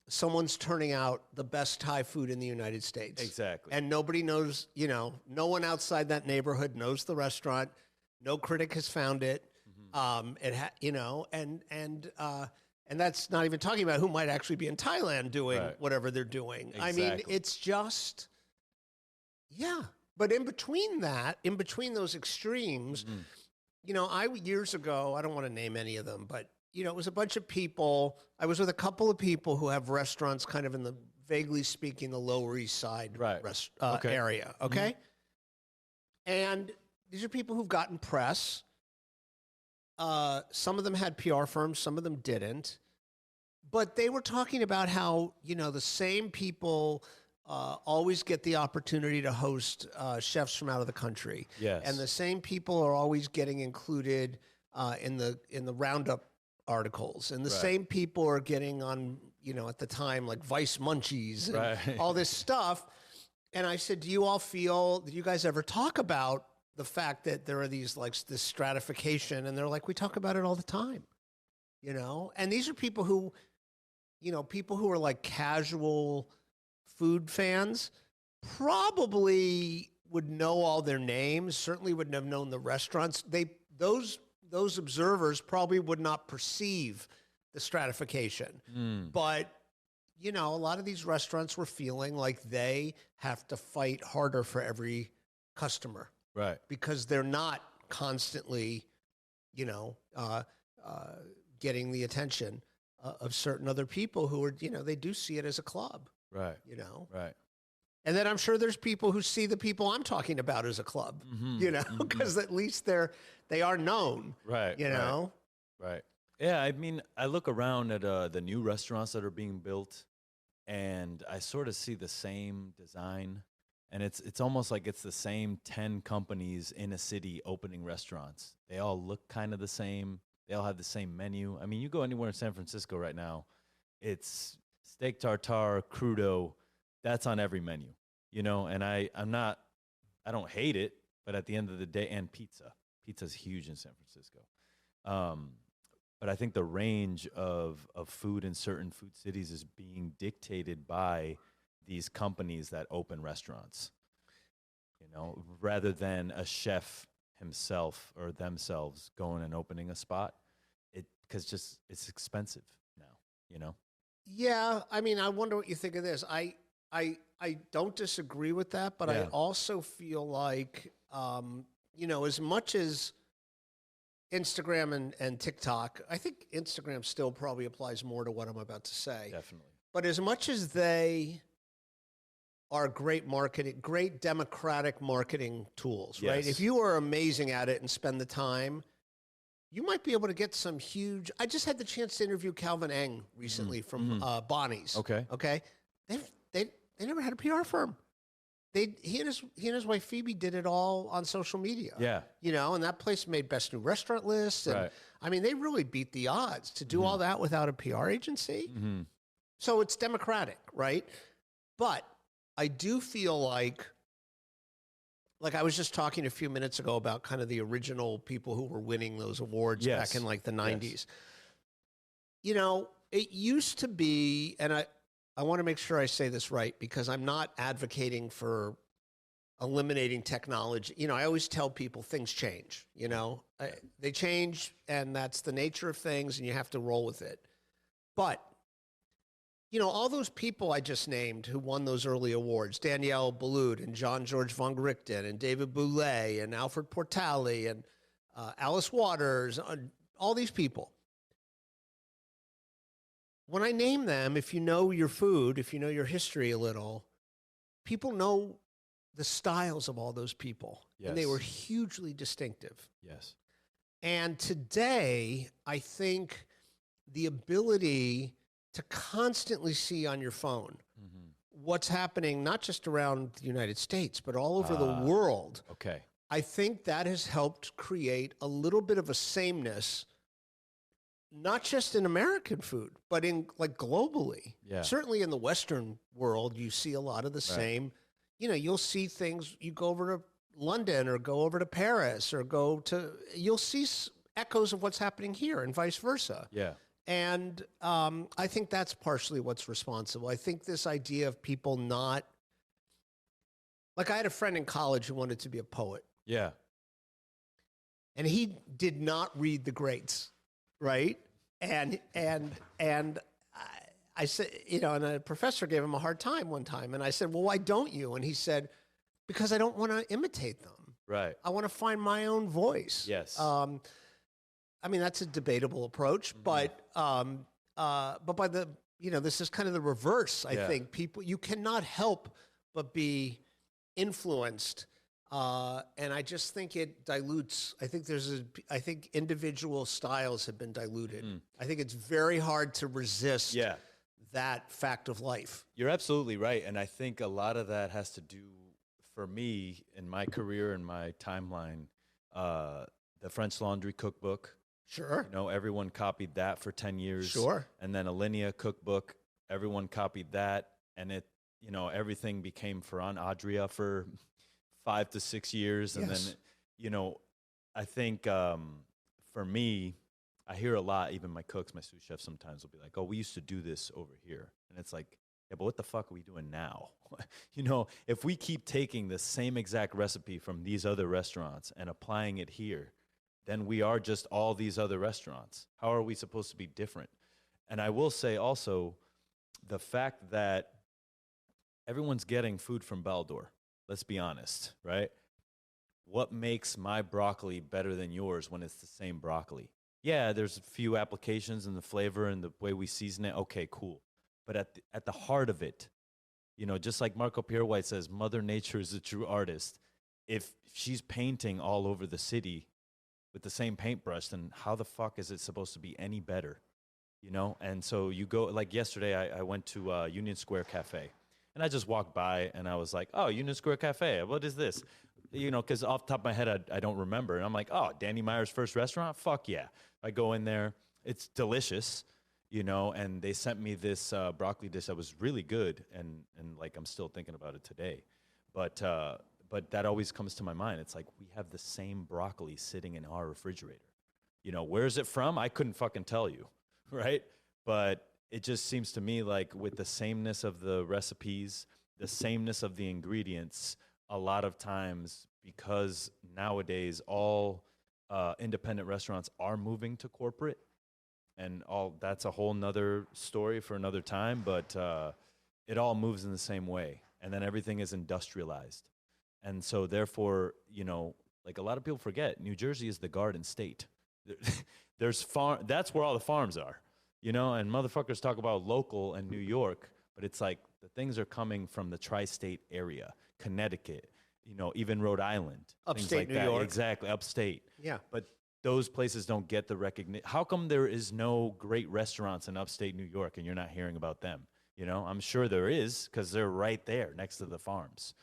someone's turning out the best Thai food in the United States. Exactly. And nobody knows, no one outside that neighborhood knows the restaurant. No critic has found it. Mm-hmm. And that's not even talking about who might actually be in Thailand doing whatever they're doing. Exactly. I mean, it's just, But in between those extremes, mm-hmm. Years ago, I don't want to name any of them, but, it was a bunch of people. I was with a couple of people who have restaurants kind of in the, vaguely speaking, the Lower East Side area. Okay. Mm-hmm. And these are people who've gotten press. Some of them had PR firms, some of them didn't. But they were talking about how, the same people always get the opportunity to host chefs from out of the country. Yes. And the same people are always getting included in the roundup articles. And the same people are getting on, at the time, like Vice Munchies and all this stuff. And I said, do you guys ever talk about the fact that there are these, like, this stratification? And they're like, we talk about it all the time, And these are people who are like casual food fans, probably would know all their names, certainly wouldn't have known the restaurants. Those observers probably would not perceive the stratification. But, a lot of these restaurants were feeling like they have to fight harder for every customer. Right. Because they're not constantly, getting the attention of certain other people who are, they do see it as a club. Right. Right. And then I'm sure there's people who see the people I'm talking about as a club, because at least they are known. Right. Right. Yeah. I mean, I look around at the new restaurants that are being built, and I sort of see the same design, and it's almost like it's the same 10 companies in a city opening restaurants. They all look kind of the same. They all have the same menu. I mean, you go anywhere in San Francisco right now, it's steak tartare, crudo. That's on every menu, and I don't hate it, but at the end of the day, and pizza's huge in San Francisco. But I think the range of food in certain food cities is being dictated by these companies that open restaurants, rather than a chef himself or themselves going and opening a spot. Because it's expensive now, Yeah, I mean, I wonder what you think of this. I don't disagree with that, but I also feel like, as much as Instagram and TikTok, I think Instagram still probably applies more to what I'm about to say. Definitely. But as much as they are great democratic marketing tools, right? If you are amazing at it and spend the time, you might be able to get some huge. I just had the chance to interview Calvin Eng recently from Bonnie's. Okay. They never had a PR firm. He and his wife Phoebe did it all on social media. Yeah. And that place made best new restaurant lists. And I mean, they really beat the odds to do all that without a PR agency. So it's democratic, right? But I do feel like I was just talking a few minutes ago about kind of the original people who were winning those awards back in like the 90s. It used to be, and I want to make sure I say this right, because I'm not advocating for eliminating technology. I always tell people things change, they change, and that's the nature of things, and you have to roll with it. But, all those people I just named who won those early awards, Danielle Boulud and John George von Grichten and David Boulay and Alfred Portali and Alice Waters, all these people. When I name them, if you know your food, if you know your history a little, people know the styles of all those people. Yes. And they were hugely distinctive. Yes. And today, I think the ability to constantly see on your phone what's happening, not just around the United States, but all over the world. Okay. I think that has helped create a little bit of a sameness, not just in American food, but in globally. Yeah. Certainly in the Western world, you see a lot of the same. You'll see things, you go over to London or go over to Paris or you'll see echoes of what's happening here and vice versa. Yeah. And I think that's partially what's responsible. I think this idea of people not, I had a friend in college who wanted to be a poet. Yeah. And he did not read the greats, right? And I said, and a professor gave him a hard time one time. And I said, well, why don't you? And he said, because I don't want to imitate them. Right. I want to find my own voice. Yes. I mean, that's a debatable approach, but by the, this is kind of the reverse. I think you cannot help but be influenced And I just think it dilutes. I think individual styles have been diluted. I think it's very hard to resist that fact of life. You're absolutely right. And I think a lot of that has to do, for me, in my career and my timeline, the French Laundry cookbook. Sure. You know, everyone copied that for 10 years. Sure. And then Alinea cookbook, everyone copied that. And it, you know, everything became Ferran Adria for 5 to 6 years. And then, you know, I think for me, I hear a lot, even my cooks, my sous chefs sometimes will be like, oh, we used to do this over here. And it's like, yeah, but what the fuck are we doing now? You know, if we keep taking the same exact recipe from these other restaurants and applying it here, then we are just all these other restaurants. How are we supposed to be different? And I will say also the fact that everyone's getting food from Baldor. Let's be honest, right? What makes my broccoli better than yours when it's the same broccoli? Yeah, there's a few applications in the flavor and the way we season it. Okay, cool. But at the heart of it, you know, just like Marco Pierre White says, Mother Nature is a true artist. If she's painting all over the city with the same paintbrush, then how the fuck is it supposed to be any better? You know? And so you go, like yesterday, I went to Union Square Cafe. And I just walked by and I was like, oh, Union Square Cafe, what is this? You know, because off the top of my head, I don't remember. And I'm like, oh, Danny Meyer's first restaurant? Fuck yeah. I go in there. It's delicious, you know, and they sent me this broccoli dish that was really good. And like, I'm still thinking about it today. But that always comes to my mind. It's like, we have the same broccoli sitting in our refrigerator. You know, where is it from? I couldn't fucking tell you, right? But it just seems to me like with the sameness of the recipes, the sameness of the ingredients, a lot of times, because nowadays all independent restaurants are moving to corporate, and all that's a whole nother story for another time, but it all moves in the same way. And then everything is industrialized. And so therefore, you know, like a lot of people forget, New Jersey is the Garden State. That's where all the farms are. You know, and motherfuckers talk about local and New York, but it's like the things are coming from the tri-state area, Connecticut, you know, even Rhode Island. Upstate New York. Exactly, upstate. Yeah. But those places don't get the recognition. How come there is no great restaurants in upstate New York and you're not hearing about them? You know, I'm sure there is because they're right there next to the farms.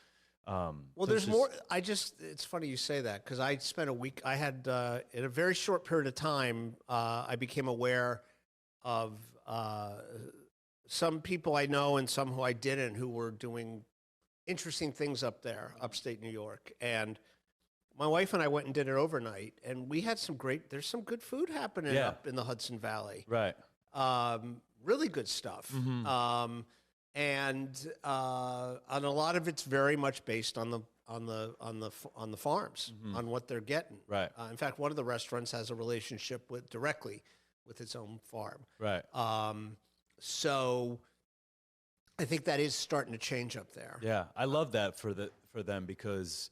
Well, so there's more. It's funny you say that because I spent a week, I had, in a very short period of time, I became aware of some people I know and some who I didn't, who were doing interesting things up there, upstate New York. And my wife and I went and did it overnight, and we had there's some good food happening up in the Hudson Valley. Right. Really good stuff. Mm-hmm. And a lot of it's very much based on the farms, mm-hmm. on what they're getting. Right. In fact, one of the restaurants has a relationship directly with its own farm. Right. So I think that is starting to change up there. Yeah, I love that for them because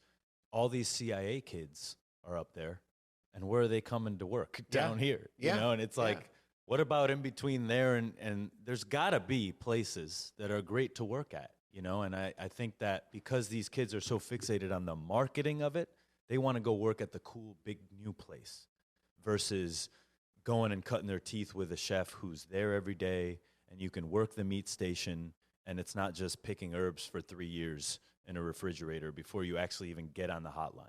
all these CIA kids are up there, and where are they coming to work? Down here, you know? And it's like, what about in between there and there's got to be places that are great to work at, you know? And I think that because these kids are so fixated on the marketing of it, they want to go work at the cool, big, new place versus going and cutting their teeth with a chef who's there every day, and you can work the meat station, and it's not just picking herbs for 3 years in a refrigerator before you actually even get on the hotline,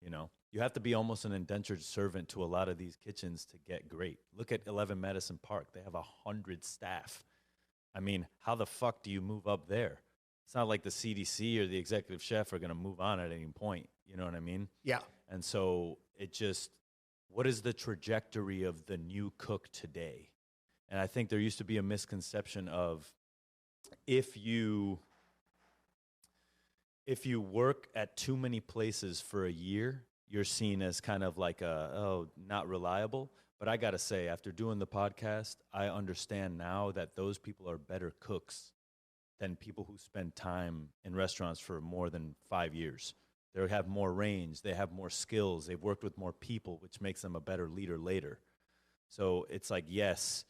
you know? You have to be almost an indentured servant to a lot of these kitchens to get great. Look at 11 Madison Park. They have 100 staff. I mean, how the fuck do you move up there? It's not like the CDC or the executive chef are going to move on at any point. You know what I mean? Yeah. And so what is the trajectory of the new cook today? And I think there used to be a misconception of if you work at too many places for a year, you're seen as kind of like not reliable. But I got to say, after doing the podcast, I understand now that those people are better cooks than people who spend time in restaurants for more than 5 years. They have more range. They have more skills. They've worked with more people, which makes them a better leader later. So it's like, yes,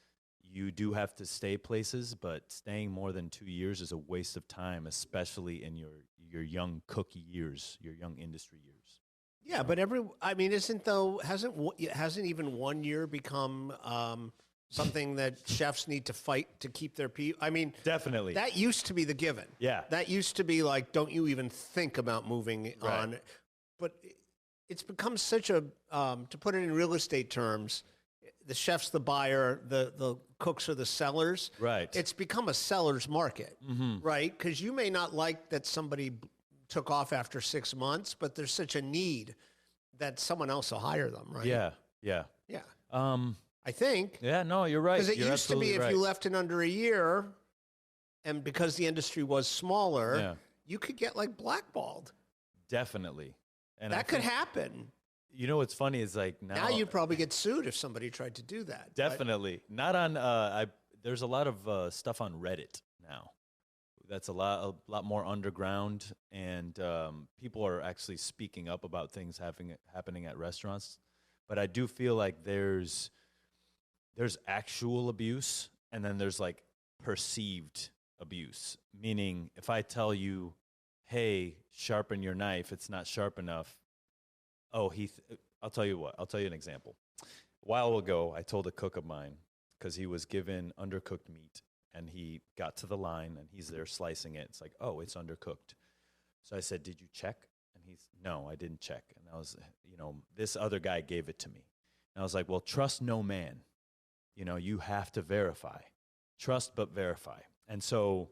you do have to stay places, but staying more than 2 years is a waste of time, especially in your young cookie years, your young industry years. Yeah, but hasn't even 1 year become something that chefs need to fight to keep their people? I mean, definitely. That used to be the given. Yeah. That used to be like, don't you even think about moving on. But it's become such a, to put it in real estate terms, the chef's the buyer, the cooks are the sellers. Right. It's become a seller's market, right? Because you may not like that somebody took off after 6 months, but there's such a need that someone else will hire them, right? Yeah, yeah. Yeah. I think. Yeah, no, you're right. Because it used to be if you left in under a year, and because the industry was smaller, you could get like blackballed. Definitely. And that could happen. You know what's funny is like now you'd probably get sued if somebody tried to do that. Definitely. Not on there's a lot of stuff on Reddit now. That's a lot more underground, and people are actually speaking up about things happening at restaurants. But I do feel like there's actual abuse, and then there's like perceived abuse. Meaning, if I tell you, "Hey, sharpen your knife," it's not sharp enough. Oh, I'll tell you what. I'll tell you an example. A while ago, I told a cook of mine, because he was given undercooked meat, and he got to the line, and he's there slicing it. It's like, oh, it's undercooked. So I said, did you check? And no, I didn't check. And I was, this other guy gave it to me. And I was like, well, trust no man. You have to verify. Trust but verify. And so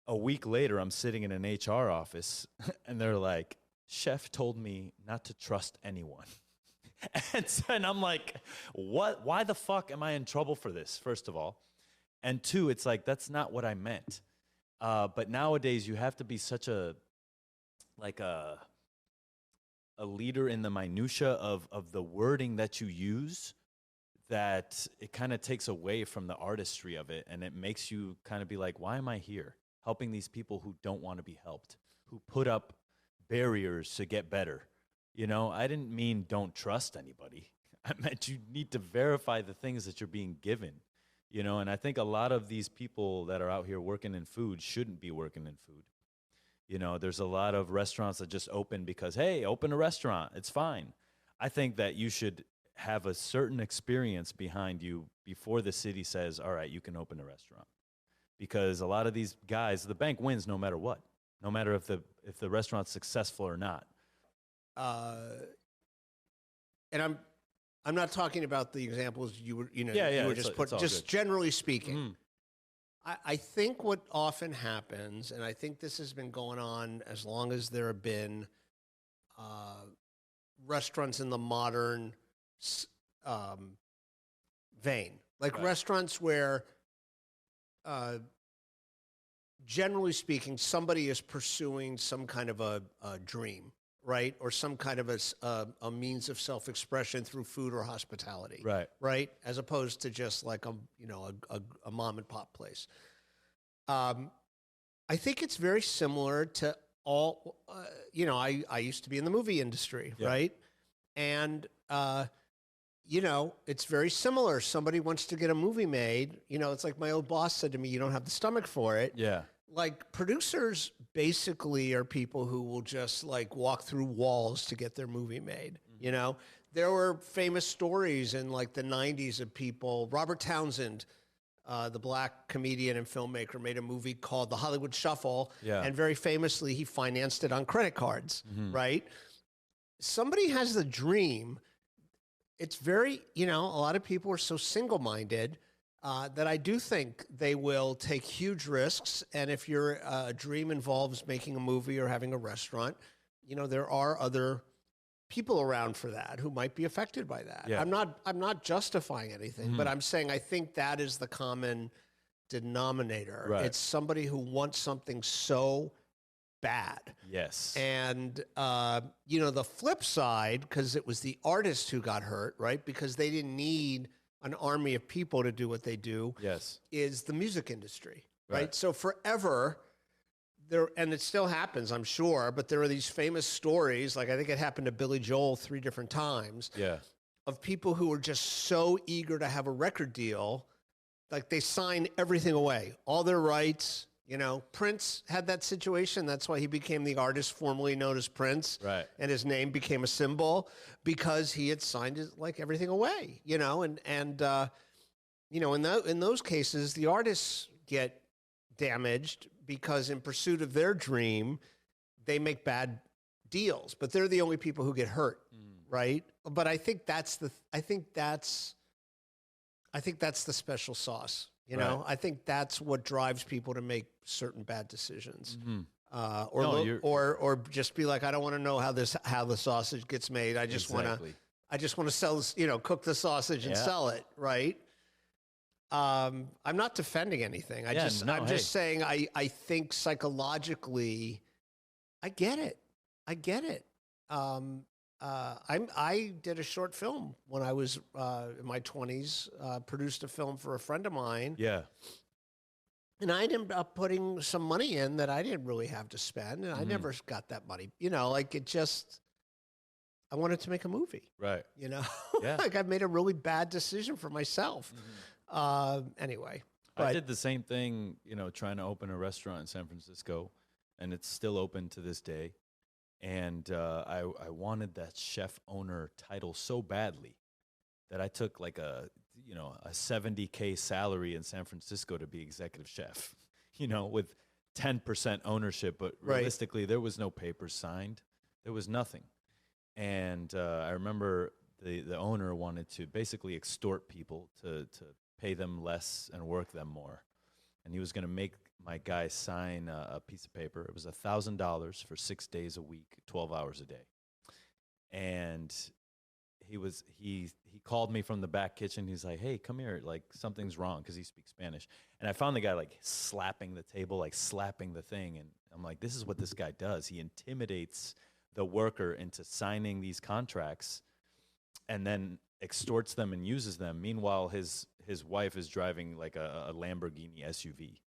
a week later, I'm sitting in an HR office, and they're like, chef told me not to trust anyone. And I'm like, what? Why the fuck am I in trouble for this, first of all? And two, it's like, that's not what I meant. But nowadays, you have to be such a leader in the minutia of the wording that you use, that it kind of takes away from the artistry of it. And it makes you kind of be like, why am I here? Helping these people who don't want to be helped, who put up barriers to get better. I didn't mean don't trust anybody. I meant you need to verify the things that you're being given. And I think a lot of these people that are out here working in food shouldn't be working in food. There's a lot of restaurants that just open because, hey, open a restaurant. It's fine. I think that you should have a certain experience behind you before the city says, all right, you can open a restaurant. Because a lot of these guys, the bank wins no matter what, no matter if the restaurant's successful or not. And I'm not talking about the examples you were just put. Just good. Generally speaking, I think what often happens, and I think this has been going on as long as there have been restaurants in the modern vein, like restaurants where, generally speaking, somebody is pursuing some kind of a dream. Right, or some kind of a means of self-expression through food or hospitality. Right, as opposed to just like a mom and pop place. I think it's very similar to all. I used to be in the movie industry, right, and it's very similar. Somebody wants to get a movie made. It's like my old boss said to me, "You don't have the stomach for it." Yeah. Like producers basically are people who will just like walk through walls to get their movie made. There were famous stories in like the 90s of people. Robert Townsend, the black comedian and filmmaker, made a movie called The Hollywood Shuffle. Yeah. And very famously, he financed it on credit cards, right? Somebody has the dream. It's very, a lot of people are so single-minded that I do think they will take huge risks. And if your dream involves making a movie or having a restaurant, there are other people around for that who might be affected by that. Yeah. I'm not justifying anything, but I'm saying I think that is the common denominator. Right. It's somebody who wants something so bad. Yes. And, the flip side, because it was the artist who got hurt, right? Because they didn't need an army of people to do what they do. Yes. Is the music industry, right? So forever, and it still happens, I'm sure, but there are these famous stories, like I think it happened to Billy Joel 3 different times, Yeah. of people who were just so eager to have a record deal like they sign everything away, all their rights. You know, Prince had that situation. That's why he became the artist formerly known as Prince. Right. And his name became a symbol because he had signed his, like everything away, you know, and you know, in those cases, the artists get damaged because in pursuit of their dream, they make bad deals, but they're the only people who get hurt. Right. But I think that's the special sauce. You know, I think that's what drives people to make certain bad decisions, or just be like, I don't want to know how the sausage gets made. I just want to sell, you know, cook the sausage and sell it. Right. I'm not defending anything. I'm just saying I think psychologically, I get it. I did a short film when I was in my 20s, produced a film for a friend of mine. Yeah. And I ended up putting some money in that I didn't really have to spend. And I never got that money. You know, like I wanted to make a movie. Right. You know, Yeah. like I made a really bad decision for myself. Anyway. I did the same thing, you know, trying to open a restaurant in San Francisco, and it's still open to this day. And I wanted that chef owner title so badly that I took like a $70K salary in San Francisco to be executive chef, you know, with 10% ownership. But realistically, there was no papers signed. There was nothing. And I remember the owner wanted to basically extort people to pay them less and work them more. And he was going to make my guy sign a piece of paper. It was $1,000 for 6 days a week, 12 hours a day. And he called me from the back kitchen. He's like, hey, come here. Like, something's wrong, because he speaks Spanish. And I found the guy, like, slapping the table, like, slapping the thing. And I'm like, this is what this guy does. He intimidates the worker into signing these contracts and then extorts them and uses them. Meanwhile, his wife is driving, like, a Lamborghini SUV.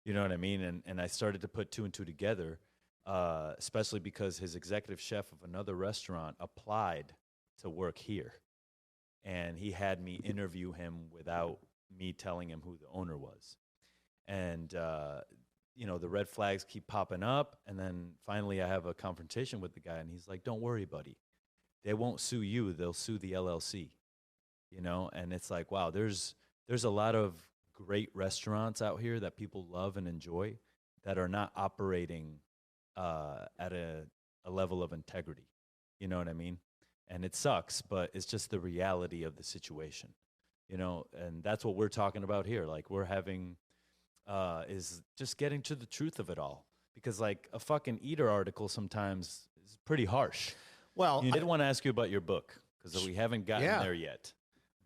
You know what I mean? And I started to put two and two together, especially because his executive chef of another restaurant applied to work here. And he had me interview him without me telling him who the owner was. And, you know, the red flags keep popping up. And then finally I have a confrontation with the guy, and he's like, don't worry, buddy. They won't sue you. They'll sue the LLC. You know? And it's like, wow, there's a lot of great restaurants out here that people love and enjoy that are not operating at a level of integrity. You know what I mean? And it sucks, but it's just the reality of the situation, you know? And that's what we're talking about here. Like, we're having is just getting to the truth of it all, because like a fucking Eater article sometimes is pretty harsh. Well, I did want to ask you about your book, because we haven't gotten there yet,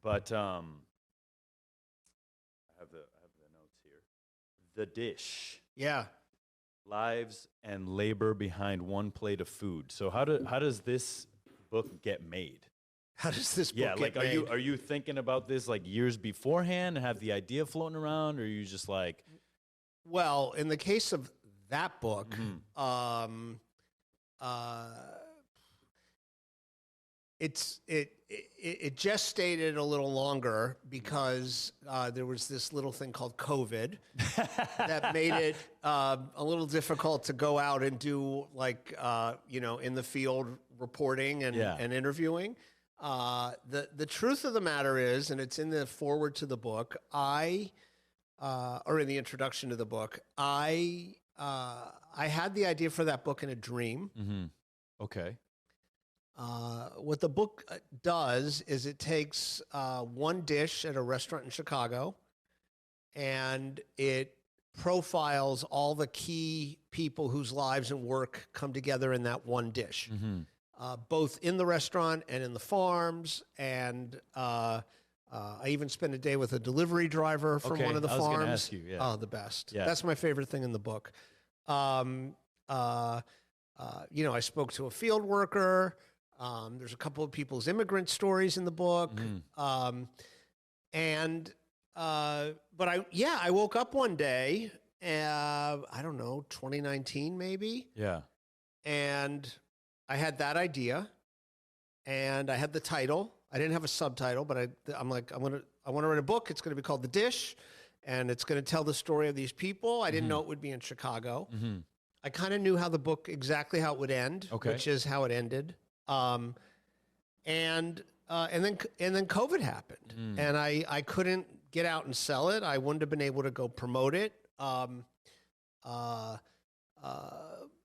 but I have the notes here. The Dish. Yeah. Lives and labor behind one plate of food. So how does this book get made? How does this book get made? Yeah, like, are you thinking about this like years beforehand and have the idea floating around, or are you just like? Well, in the case of that book, it gestated a little longer because there was this little thing called COVID that made it a little difficult to go out and do like in the field reporting and interviewing. The truth of the matter is, and it's in the foreword to the book, or in the introduction to the book, I had the idea for that book in a dream. Mm-hmm. Okay. What the book does is it takes one dish at a restaurant in Chicago, and it profiles all the key people whose lives and work come together in that one dish, both in the restaurant and in the farms. And I even spent a day with a delivery driver from one of the farms. I was going to ask you, Oh, the best. Yeah. That's my favorite thing in the book. I spoke to a field worker. There's a couple of people's immigrant stories in the book. But I woke up one day, I don't know, 2019 maybe. Yeah. And I had that idea, and I had the title. I didn't have a subtitle, but I'm like, I want to write a book. It's going to be called The Dish. and it's going to tell the story of these people. I didn't know it would be in Chicago. I kind of knew how the book, exactly how it would end, which is how it ended. And then COVID happened, and I couldn't get out and sell it. I wouldn't have been able to go promote it.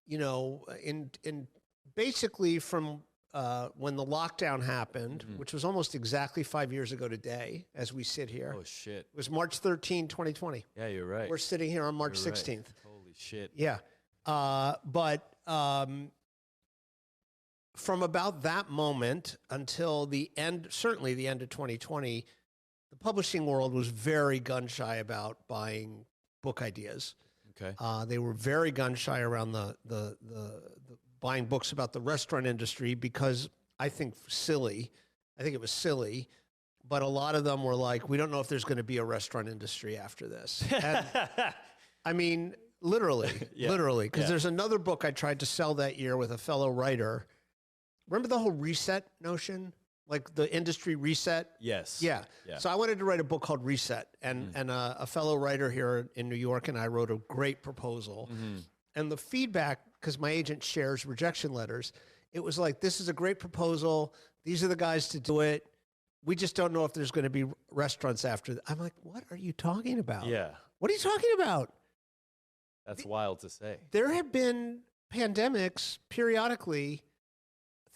You know, in basically from when the lockdown happened, which was almost exactly 5 years ago today, as we sit here. Oh, shit. It was March 13, 2020. Yeah, you're right. We're sitting here on March 16th. Right. Holy shit. Yeah. But from about that moment until the end, certainly the end of 2020, the publishing world was very gun shy about buying book ideas. Okay. They were very gun shy around the buying books about the restaurant industry because I think it was silly, but a lot of them were like, we don't know if there's going to be a restaurant industry after this. And, I mean, literally, because there's another book I tried to sell that year with a fellow writer. Remember the whole reset notion? Like the industry reset? Yes. Yeah. So I wanted to write a book called Reset, and a fellow writer here in New York and I wrote a great proposal. And the feedback, because my agent shares rejection letters, it was like, this is a great proposal. These are the guys to do it. We just don't know if there's going to be restaurants after that. I'm like, what are you talking about? Yeah. What are you talking about? That's wild to say. There have been pandemics periodically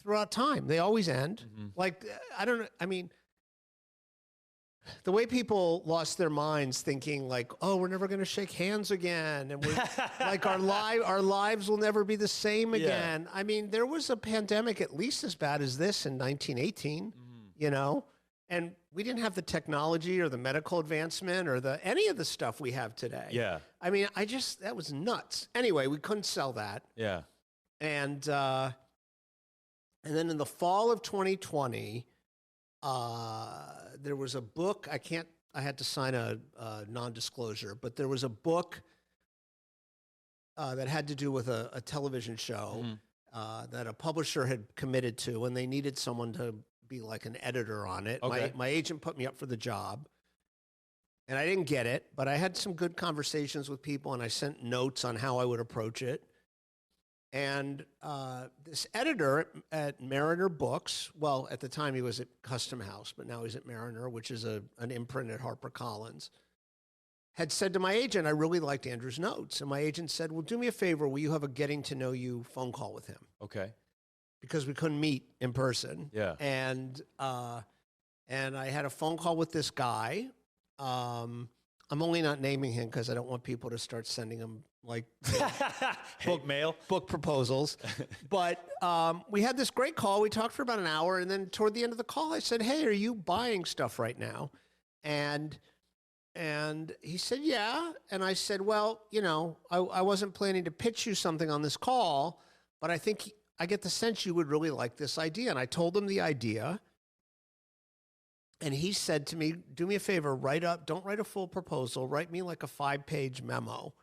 throughout time. They always end. Like, I don't know. I mean, the way people lost their minds thinking like, oh, we're never going to shake hands again. And we're like, our lives will never be the same again. Yeah. I mean, there was a pandemic at least as bad as this in 1918, you know, and we didn't have the technology or the medical advancement or any of the stuff we have today. Yeah. I mean, that was nuts. Anyway, we couldn't sell that. Yeah. And then in the fall of 2020, there was a book. I had to sign a non-disclosure, but there was a book that had to do with a television show that a publisher had committed to, and they needed someone to be like an editor on it. Okay. My agent put me up for the job, and I didn't get it, but I had some good conversations with people, and I sent notes on how I would approach it. And this editor at Mariner Books, well, at the time he was at Custom House, but now he's at Mariner, which is an imprint at HarperCollins, had said to my agent, I really liked Andrew's notes. And my agent said, well, do me a favor. Will you have a getting to know you phone call with him? Okay. Because we couldn't meet in person. Yeah. And I had a phone call with this guy. I'm only not naming him because I don't want people to start sending him like book proposals. But we had this great call. We talked for about an hour, and then toward the end of the call, I said, "Hey, are you buying stuff right now?" And he said, "Yeah." And I said, "Well, you know, I wasn't planning to pitch you something on this call, but I think I get the sense you would really like this idea." And I told him the idea. And he said to me, do me a favor, don't write a full proposal, write me like a 5-page memo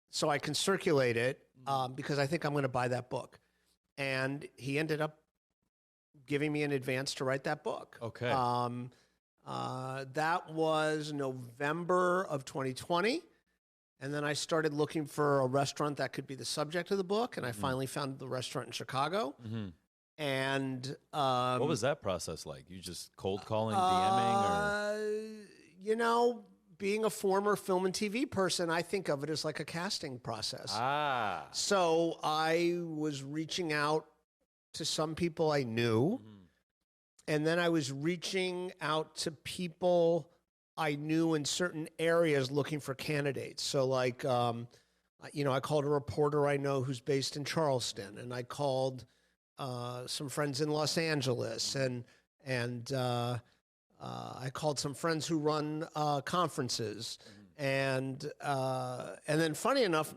so I can circulate it because I think I'm going to buy that book. And he ended up giving me an advance to write that book. Okay. That was November of 2020. And then I started looking for a restaurant that could be the subject of the book. And I finally found the restaurant in Chicago. And what was that process like? You just cold calling, DMing, or you know, being a former film and TV person, I think of it as like a casting process. So I was reaching out to some people I knew, and then I was reaching out to people I knew in certain areas looking for candidates. So like, you know, I called a reporter I know who's based in Charleston, and I called some friends in Los Angeles, and I called some friends who run conferences, and then funny enough,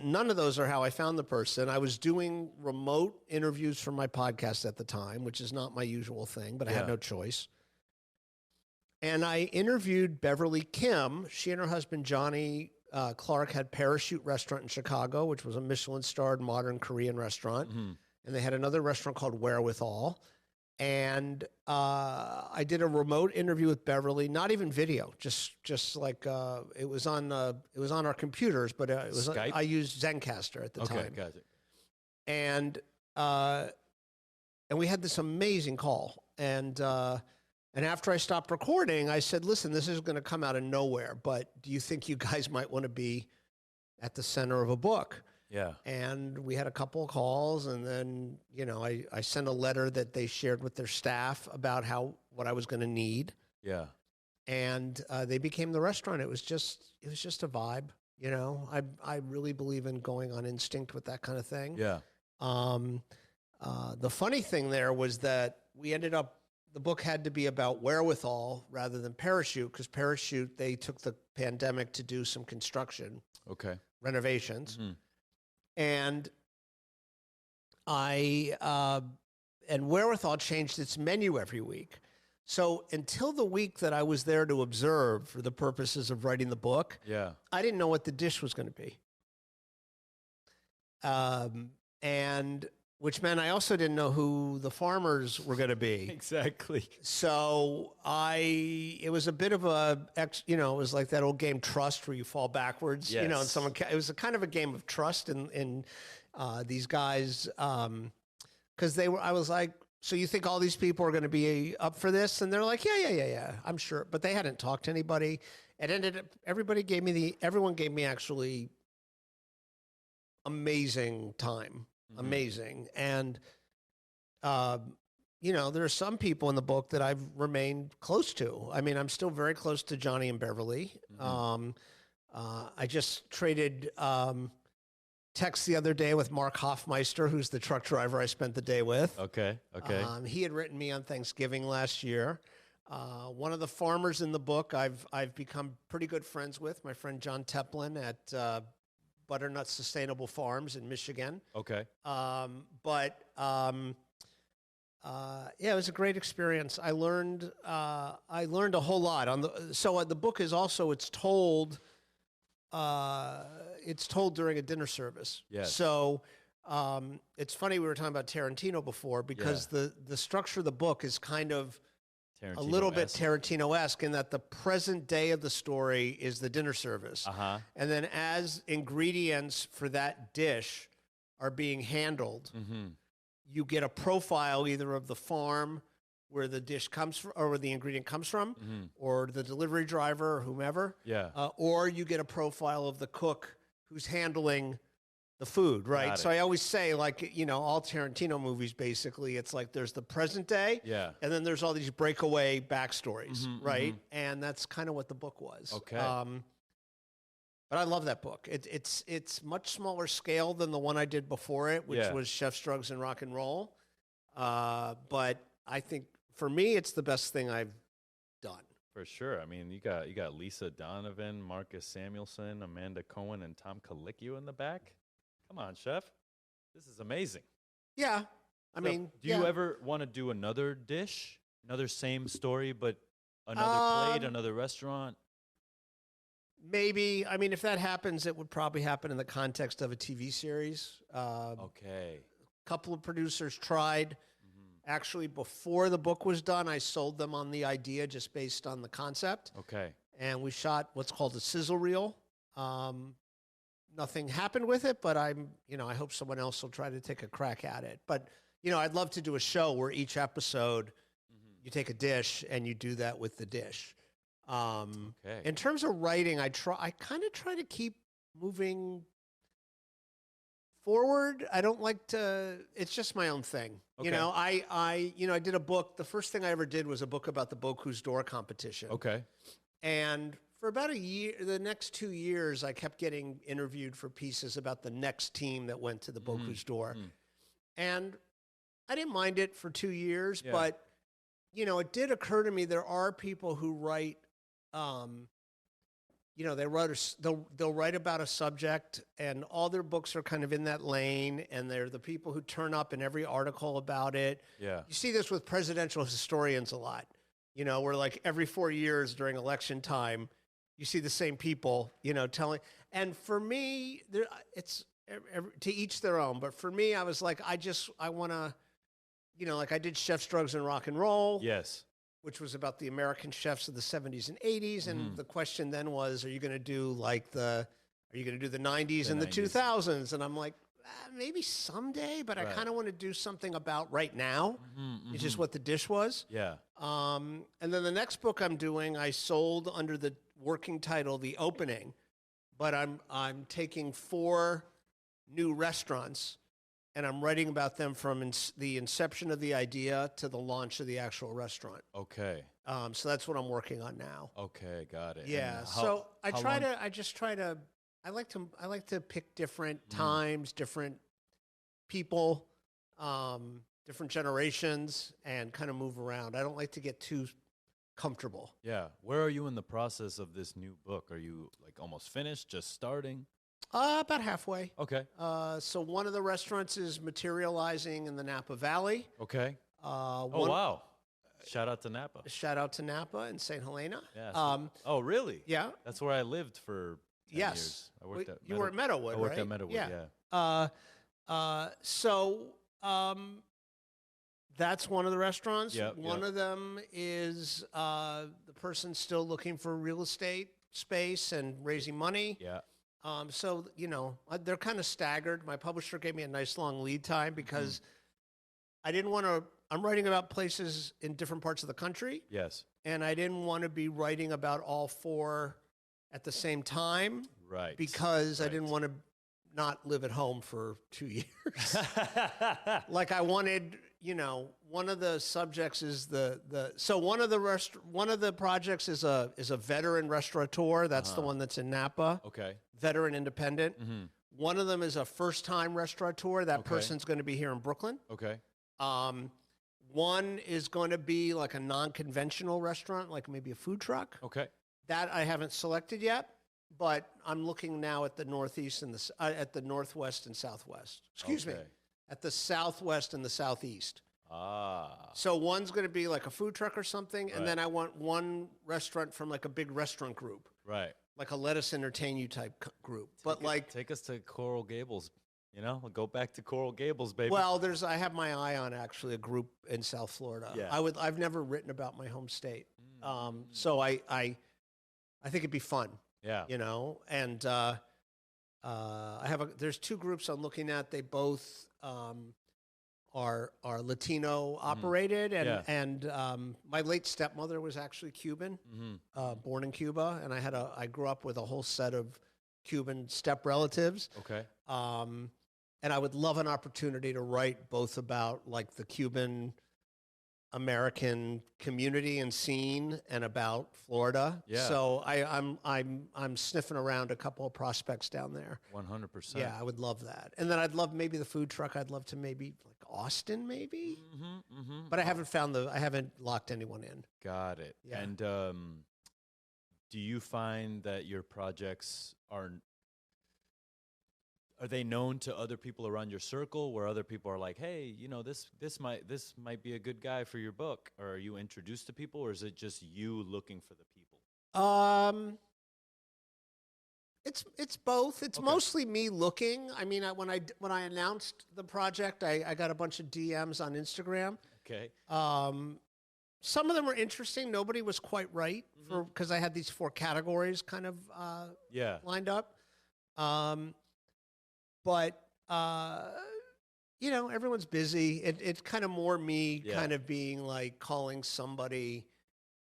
none of those are how I found the person. I was doing remote interviews for my podcast at the time, which is not my usual thing, but I had no choice. And I interviewed Beverly Kim. She and her husband Johnny Clark had Parachute Restaurant in Chicago, which was a Michelin-starred modern Korean restaurant. And they had another restaurant called Wherewithal. And I did a remote interview with Beverly, not even video, just like it was on our computers, but it was Skype? I used Zencaster at the time. Okay, got it. And we had this amazing call. And after I stopped recording, I said, listen, this is going to come out of nowhere, but do you think you guys might want to be at the center of a book? Yeah. And we had a couple of calls, and then, I sent a letter that they shared with their staff about what I was going to need. Yeah. And they became the restaurant. It was just a vibe. I really believe in going on instinct with that kind of thing. Yeah. The funny thing there was that the book had to be about wherewithal rather than Parachute, because Parachute, they took the pandemic to do some construction. Okay. Renovations. Mm-hmm. And Wherewithal changed its menu every week. So until the week that I was there to observe for the purposes of writing the book, I didn't know what the dish was going to be. And which meant I also didn't know who the farmers were going to be. Exactly. So it was a bit of it was like that old game Trust where you fall backwards, yes. And it was a kind of a game of trust in these guys. Cause I was like, so you think all these people are going to be up for this? And they're like, yeah, I'm sure. But they hadn't talked to anybody. It ended up, everyone gave me actually amazing time. Mm-hmm. Amazing. And, there are some people in the book that I've remained close to. I mean, I'm still very close to Johnny and Beverly. Mm-hmm. I just traded text the other day with Mark Hoffmeister, who's the truck driver I spent the day with. Okay. He had written me on Thanksgiving last year. One of the farmers in the book I've become pretty good friends with, my friend John Teplin at Butternut Sustainable Farms in Michigan. Okay. It was a great experience. I learned a whole lot the book is also, it's told during a dinner service. Yes. So, it's funny, we were talking about Tarantino before, because the structure of the book is kind of a little bit Tarantino-esque in that the present day of the story is the dinner service. Uh-huh. And then as ingredients for that dish are being handled, mm-hmm. you get a profile either of the farm where the dish comes from, or where the ingredient comes from, mm-hmm. or the delivery driver or whomever. Yeah. Or you get a profile of the cook who's handling the food, right? So I always say, like, all Tarantino movies, basically, it's like there's the present day, and then there's all these breakaway backstories, mm-hmm, right? Mm-hmm. And that's kind of what the book was. Okay. But I love that book. It's much smaller scale than the one I did before it, which was Chef's Drugs and Rock and Roll. But I think for me, it's the best thing I've done. For sure. I mean, you got Lisa Donovan, Marcus Samuelson, Amanda Cohen, and Tom Colicchio in the back. Come on, chef. This is amazing. Yeah. Do you ever want to do another dish? Another same story, but another plate, another restaurant? Maybe. I mean, if that happens, it would probably happen in the context of a TV series. Okay. A couple of producers tried. Mm-hmm. Actually, before the book was done, I sold them on the idea just based on the concept. Okay. And we shot what's called a sizzle reel. Nothing happened with it, but I hope someone else will try to take a crack at it. But, I'd love to do a show where each episode, mm-hmm. you take a dish and you do that with the dish. Okay. In terms of writing, I kind of try to keep moving forward. I don't like to, it's just my own thing. Okay. I did a book. The first thing I ever did was a book about the Bocuse d'Or competition. Okay. And for about a year, the next 2 years, I kept getting interviewed for pieces about the next team that went to the Bocuse d'Or. Mm-hmm. And I didn't mind it for 2 years, but, it did occur to me there are people who write, they'll write about a subject, and all their books are kind of in that lane, and they're the people who turn up in every article about it. Yeah. You see this with presidential historians a lot, where like every 4 years during election time, you see the same people, telling. And for me, it's to each their own. But for me, I was like, I want to, like I did Chefs, Drugs, and Rock and Roll. Yes. Which was about the American chefs of the 70s and 80s. And the question then was, are you going to do the 90s and the 2000s? And I'm like, maybe someday, but I kind of want to do something about right now, which is what the dish was. Yeah. And then the next book I'm doing, I sold under the working title, The Opening, but I'm taking 4 new restaurants and I'm writing about them from the inception of the idea to the launch of the actual restaurant. Okay. So that's what I'm working on now. Okay, got it. Yeah. So I like to pick different times, different people, different generations, and kind of move around. I don't like to get too comfortable. Yeah. Where are you in the process of this new book? Are you like almost finished, just starting? About halfway. Okay. So one of the restaurants is materializing in the Napa Valley. Okay. Wow. Shout out to Napa. Shout out to Napa and St. Helena. Yeah. Oh, really? Yeah. That's where I lived for 10 years. I worked you were at Meadowwood, right? I worked at Meadowwood, yeah. So that's one of the restaurants. Yep, one of them is the person still looking for real estate space and raising money. Yeah. So, they're kind of staggered. My publisher gave me a nice long lead time because I didn't want to, I'm writing about places in different parts of the country. Yes. And I didn't want to be writing about all 4 at the same time. Right. Because I didn't want to not live at home for 2 years. Like I wanted, one of the subjects is so one of the projects is a veteran restaurateur. That's the one that's in Napa. Okay. Veteran independent. One of them is a first-time restaurateur. That person's going to be here in Brooklyn. Okay. One is going to be like a non-conventional restaurant, like maybe a food truck. Okay. That I haven't selected yet, but I'm looking now at the Northeast and at the Northwest and Southwest. Excuse me, at the Southwest and the Southeast. So one's going to be like a food truck or something, and then I want one restaurant from like a big restaurant group. Right. Like a Let Us Entertain You type group. Take us to Coral Gables. We'll go back to Coral Gables, baby. Well, I have my eye on actually a group in South Florida. Yeah. I've never written about my home state. So I think it'd be fun. Yeah. And there's 2 groups I'm looking at. They both are Latino operated, and my late stepmother was actually Cuban, born in Cuba, and I grew up with a whole set of Cuban step relatives. Okay. And I would love an opportunity to write both about like the Cuban American community and scene and about Florida. Yeah. So I'm sniffing around a couple of prospects down there. 100%. Yeah, I would love that. And then I'd love maybe the food truck. I'd love to maybe like Austin, maybe. But I haven't locked anyone in. Got it. Yeah. And do you find that your projects are they known to other people around your circle, where other people are like, hey, this might be a good guy for your book? Or are you introduced to people, or is it just you looking for the people? It's both. It's mostly me looking. I mean, when I announced the project, I got a bunch of DMs on Instagram. Okay. Some of them were interesting. Nobody was quite right because I had these 4 categories kind of lined up. But everyone's busy. It's kind of more me kind of being like calling somebody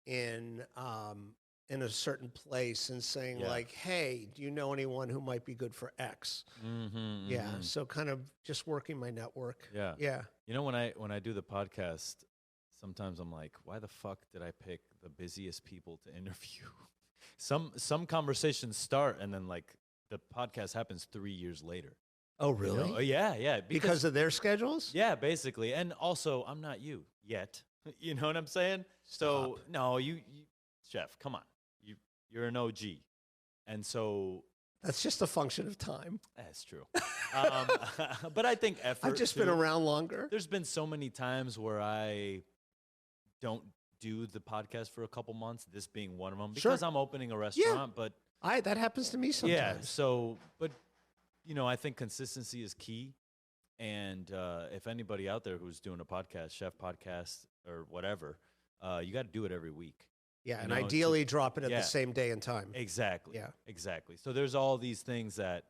in a certain place and saying like, hey, do you know anyone who might be good for X? Yeah. So kind of just working my network. Yeah. Yeah. When I do the podcast, sometimes I'm like, why the fuck did I pick the busiest people to interview? Some conversations start and then like the podcast happens 3 years later. Oh, really? Yeah. Because of their schedules? Yeah, basically. And also, I'm not you yet. You know what I'm saying? Stop. So, no, you Chef, come on. You're an OG. And so... That's just a function of time. That's true. But I think effort... I've just been around longer. There's been so many times where I don't do the podcast for a couple months, this being one of them, because I'm opening a restaurant, but... That happens to me sometimes. Yeah, so... But... I think consistency is key. And if anybody out there who's doing a podcast, chef podcast or whatever, you got to do it every week. Yeah, and ideally drop it at the same day and time. Exactly. Yeah. Exactly. So there's all these things that,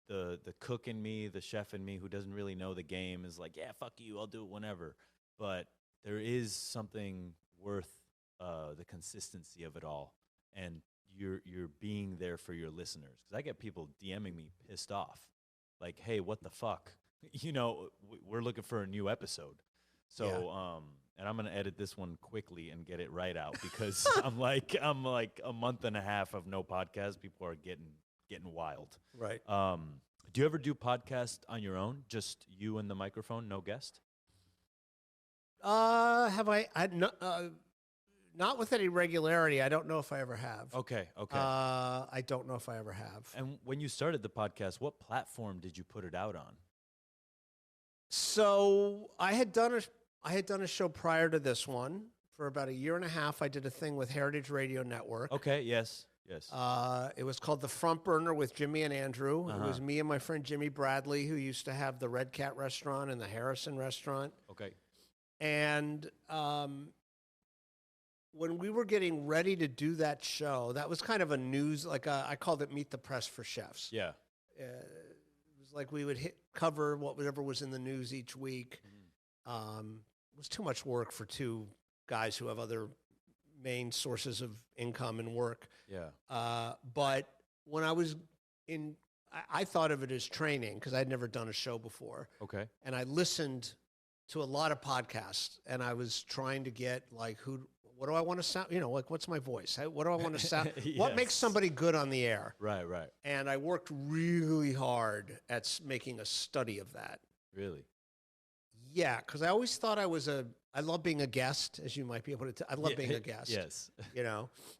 the cook in me, the chef in me who doesn't really know the game is like, yeah, fuck you, I'll do it whenever. But there is something worth the consistency of it all. And you're being there for your listeners. Because I get people DMing me pissed off. Like, hey, what the fuck? We're looking for a new episode. So, and I'm going to edit this one quickly and get it right out because I'm like a month and a half of no podcast. People are getting wild. Right. Do you ever do podcast on your own? Just you and the microphone, no guest? Have I not with any regularity. I don't know if I ever have. Okay. I don't know if I ever have. And when you started the podcast, what platform did you put it out on? So I had done a show prior to this one for about a year and a half. I did a thing with Heritage Radio Network. Okay. Yes. It was called The Front Burner with Jimmy and Andrew. It was me and my friend Jimmy Bradley, who used to have the Red Cat restaurant and the Harrison restaurant. Okay. And when we were getting ready to do that show, that was kind of a news, I called it Meet the Press for Chefs. Yeah. It was like we would cover whatever was in the news each week. It was too much work for two guys who have other main sources of income and work. Yeah. But when I was I thought of it as training because I'd never done a show before. Okay. And I listened to a lot of podcasts, and I was trying to get what do I want to sound? What's my voice? What do I want to sound? Yes. What makes somebody good on the air? Right. And I worked really hard at making a study of that. Really? Yeah, because I always thought I love being a guest, as you might be able to tell. I love being a guest. Yes.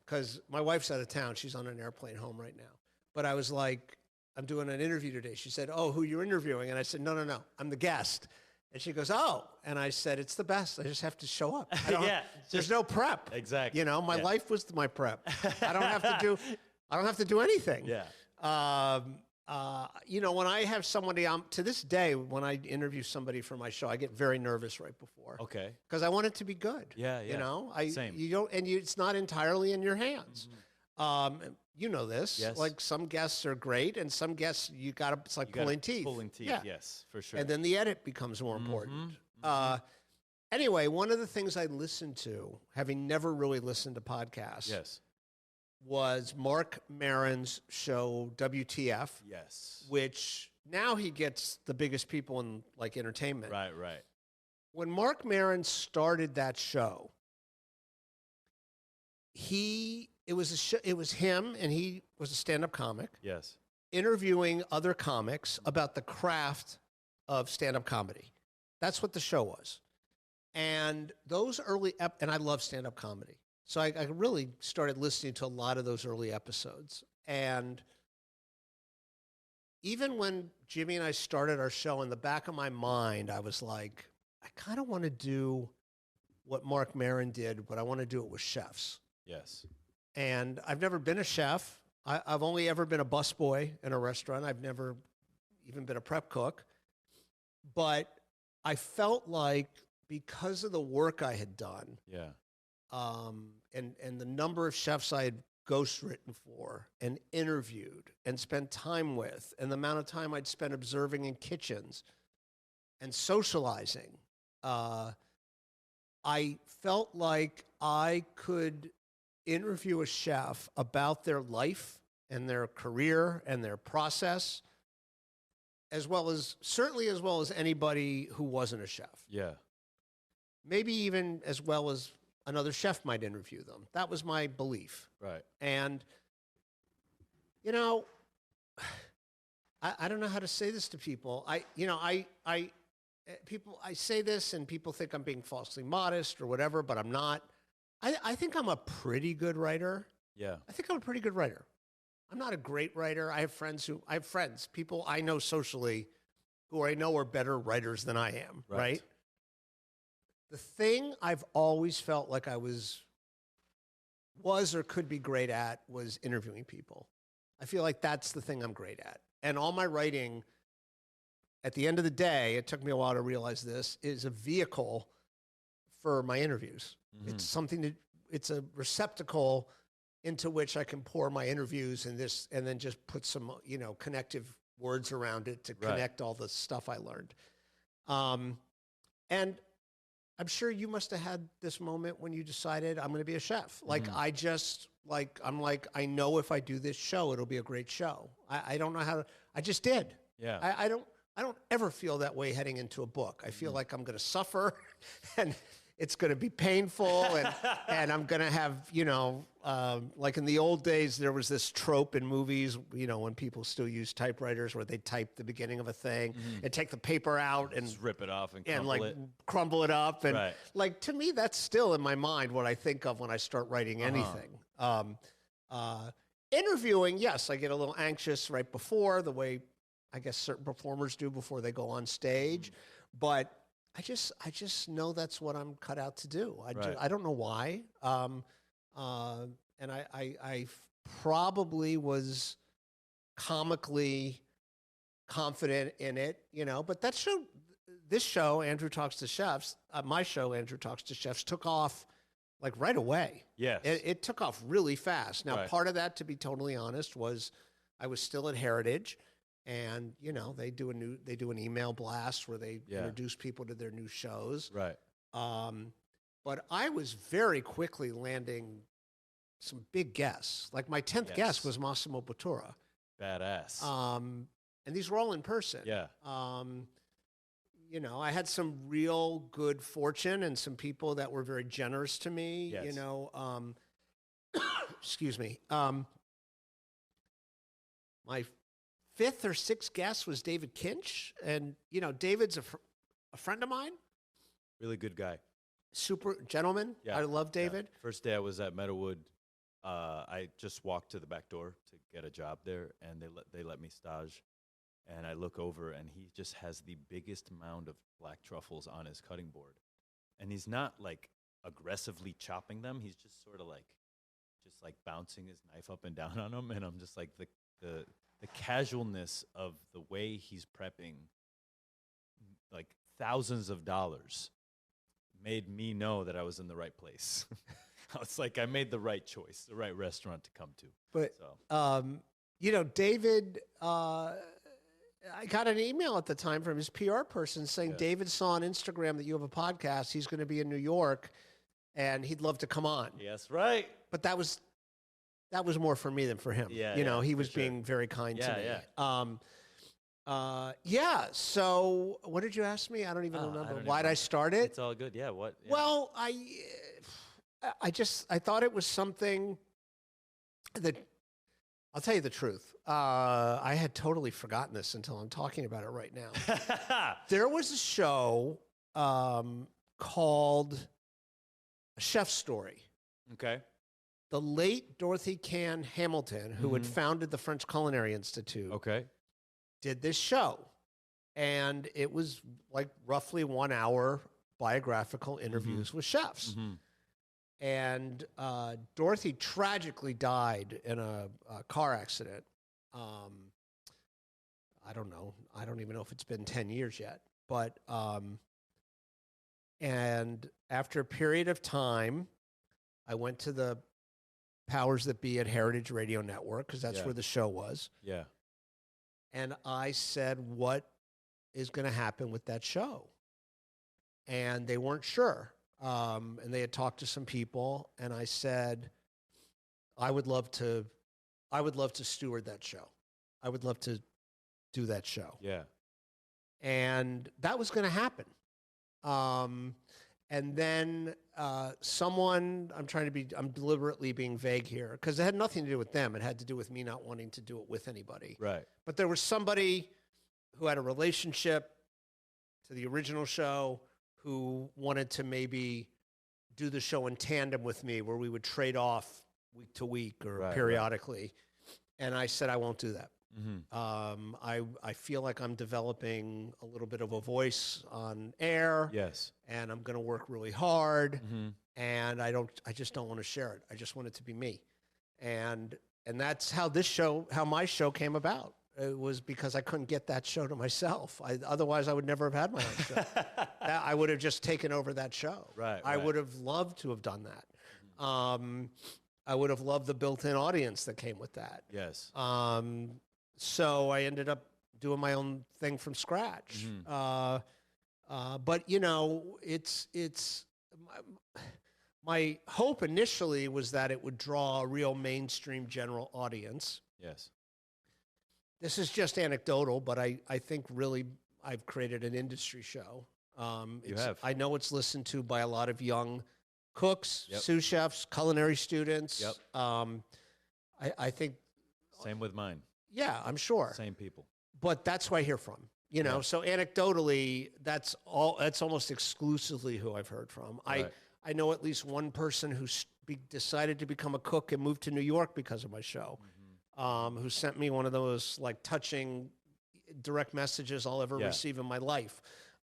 Because my wife's out of town. She's on an airplane home right now. But I was like, I'm doing an interview today. She said, oh, who you're interviewing? And I said, no, I'm the guest. And she goes, oh. And I said, it's the best. I just have to show up. There's no prep. Exactly. My life was my prep. I don't have to do anything. Yeah. When I have somebody, to this day, when I interview somebody for my show, I get very nervous right before. Okay. Because I want it to be good. Yeah. Same. It's not entirely in your hands. You know this. Yes. Like some guests are great, and some guests it's like pulling teeth. Pulling teeth. Yeah. Yes, for sure. And then the edit becomes more important. Anyway, one of the things I listened to, having never really listened to podcasts, yes, was Mark Maron's show WTF. Yes. Which now he gets the biggest people in entertainment. Right. When Mark Maron started that show, it was him, and he was a stand-up comic. Yes. Interviewing other comics about the craft of stand-up comedy. That's what the show was. And those early and I love stand-up comedy. So I really started listening to a lot of those early episodes. And even when Jimmy and I started our show, in the back of my mind, I was like, I kind of want to do what Mark Maron did, but I want to do it with chefs. Yes. And I've never been a chef. I've only ever been a busboy in a restaurant. I've never even been a prep cook. But I felt like because of the work I had done, and the number of chefs I had ghostwritten for and interviewed and spent time with, and the amount of time I'd spent observing in kitchens and socializing, I felt like I could interview a chef about their life and their career and their process, as well as anybody who wasn't a chef. Yeah. Maybe even as well as another chef might interview them. That was my belief. Right. And, I don't know how to say this to people. I say this and people think I'm being falsely modest or whatever, but I'm not. I think I'm a pretty good writer. Yeah. I think I'm a pretty good writer. I'm not a great writer. I have friends, people I know socially who I know are better writers than I am, right? The thing I've always felt like I was or could be great at was interviewing people. I feel like that's the thing I'm great at. And all my writing at the end of the day, it took me a while to realize this, is a vehicle for my interviews. It's something it's a receptacle into which I can pour my interviews and then just put some, connective words around it to connect all the stuff I learned. And I'm sure you must have had this moment when you decided I'm going to be a chef. Like I know if I do this show, it'll be a great show. I don't know how to, I just did. Yeah. I don't ever feel that way heading into a book. I feel like I'm going to suffer and it's going to be painful and I'm going to have, like in the old days, there was this trope in movies, when people still use typewriters where they type the beginning of a thing and take the paper out and just rip it off and crumble it up. And like, to me, that's still in my mind what I think of when I start writing anything. Interviewing, yes, I get a little anxious right before, the way I guess certain performers do before they go on stage, but I just know that's what I'm cut out to do. I don't know why. And I probably was comically confident in it, but this show, Andrew Talks to Chefs, my show, Andrew Talks to Chefs, took off like right away. Yes. It took off really fast. Now, part of that, to be totally honest, was I was still at Heritage. And, they do an email blast where they introduce people to their new shows. Right. But I was very quickly landing some big guests. Like my 10th guest was Massimo Bottura. Badass. And these were all in person. Yeah. I had some real good fortune and some people that were very generous to me, Yes. Excuse me. My fifth or sixth guest was David Kinch. And, David's a friend of mine. Really good guy. Super gentleman. Yeah. I love David. Yeah. First day I was at Meadowood, I just walked to the back door to get a job there, and they let me stage. And I look over, and he just has the biggest mound of black truffles on his cutting board. And he's not, like, aggressively chopping them. He's just sort of, like, bouncing his knife up and down on them. And I'm just like, the casualness of the way he's prepping, like, thousands of dollars made me know that I was in the right place. I was like, I made the right choice, the right restaurant to come to. But, David, I got an email at the time from his PR person saying, David saw on Instagram that you have a podcast. He's going to be in New York and heuld love to come on. Yes, right. But that was more for me than for him. He was being very kind to me. So what did you ask me? I don't even remember. Why'd I start it? It's all good. Yeah. What? Yeah. Well, I thought it was something that, I'll tell you the truth. I had totally forgotten this until I'm talking about it right now. There was a show called A Chef's Story. Okay. The late Dorothy Cann Hamilton, who had founded the French Culinary Institute, did this show. And it was like roughly 1 hour biographical interviews with chefs. And Dorothy tragically died in a car accident. I don't know. I don't even know if it's been 10 years yet. But, and after a period of time, I went to the powers that be at Heritage Radio Network, because that's where the show was. Yeah. And I said, what is going to happen with that show? And they weren't sure. And they had talked to some people, and I said, I would love to steward that show. I would love to do that show. Yeah. And that was going to happen. And then someone, I'm deliberately being vague here, because it had nothing to do with them. It had to do with me not wanting to do it with anybody. Right. But there was somebody who had a relationship to the original show who wanted to maybe do the show in tandem with me, where we would trade off week to week or periodically. And I said, I won't do that. I feel like I'm developing a little bit of a voice on air. Yes. And I'm going to work really hard. And I just don't want to share it. I just want it to be me. And that's how my show came about. it was because I couldn't get that show to myself. Otherwise, I would never have had my own show. I would have just taken over that show. I would have loved to have done that. I would have loved the built-in audience that came with that. Yes. So I ended up doing my own thing from scratch. But you know, it's my hope initially was that it would draw a real mainstream general audience. Yes. This is just anecdotal, but I think really I've created an industry show. You have. I know it's listened to by a lot of young cooks, Yep. sous chefs, culinary students. Yep. I think. Same with mine. Yeah, I'm sure. Same people. But that's who I hear from. You know, so anecdotally, that's almost exclusively who I've heard from. Right. I know at least one person who decided to become a cook and moved to New York because of my show. Who sent me one of those like touching direct messages I'll ever receive in my life.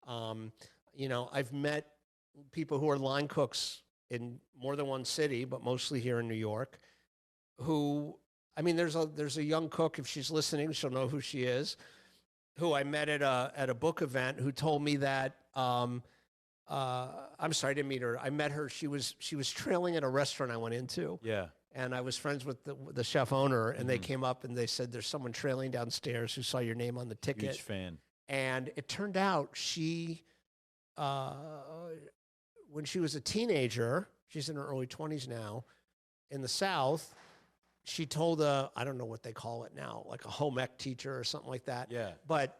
You know, I've met people who are line cooks in more than one city, but mostly here in New York, who, I mean, there's a young cook, if she's listening, she'll know who she is, who I met at a book event, who told me that, I'm sorry, I didn't meet her. I met her. She was trailing at a restaurant I went into. Yeah. And I was friends with the chef owner, and they came up and they said, there's someone trailing downstairs who saw your name on the ticket. Huge fan. And it turned out she, when she was a teenager, she's in her early 20s now, in the South, she told I don't know what they call it now, like a home ec teacher or something like that. Yeah. But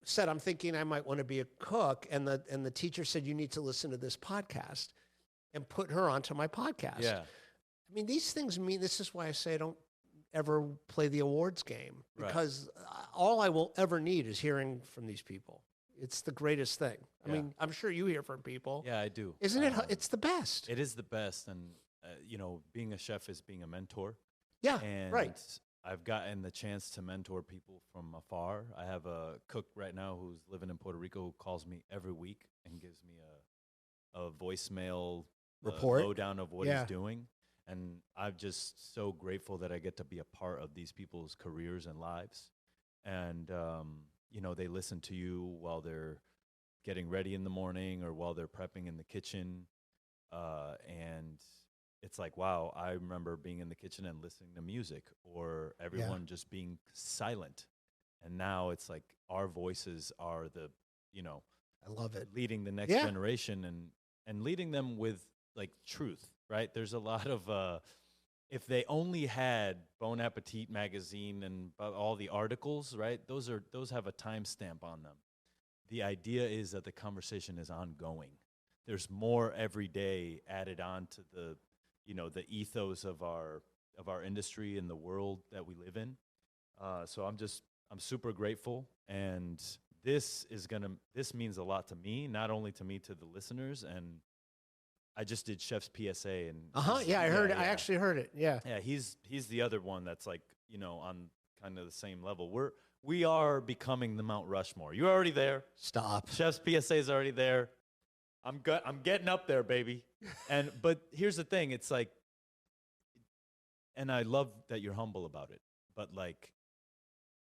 said, I'm thinking I might want to be a cook. And the teacher said, you need to listen to this podcast, and put her onto my podcast. Yeah. I mean, these things mean, this is why I say I don't ever play the awards game, because all I will ever need is hearing from these people. It's the greatest thing. I mean, I'm sure you hear from people. Yeah, I do. Isn't it? It's the best. It is the best. And, you know, being a chef is being a mentor. Yeah, and right. I've gotten the chance to mentor people from afar. I have a cook right now who's living in Puerto Rico who calls me every week and gives me a voicemail report, lowdown of what he's doing. And I'm just so grateful that I get to be a part of these people's careers and lives. And, you know, they listen to you while they're getting ready in the morning or while they're prepping in the kitchen. And it's like, wow, I remember being in the kitchen and listening to music, or everyone just being silent. And now it's like our voices are the, you know, I love it, leading the next generation and leading them with like truth. Right? There's a lot of, if they only had Bon Appetit magazine and all the articles, right? Those have a timestamp on them. The idea is that the conversation is ongoing. There's more every day added on to the, you know, the ethos of our industry and the world that we live in. So I'm super grateful, and this means a lot to me, not only to me, to the listeners. And I just did Chef's PSA, and I heard it. I actually heard it. Yeah. He's the other one that's like, you know, on kind of the same level. We are becoming the Mount Rushmore. You're already there. Stop. Chef's PSA is already there. I'm getting up there, baby. But here's the thing. It's like, and I love that you're humble about it, but like,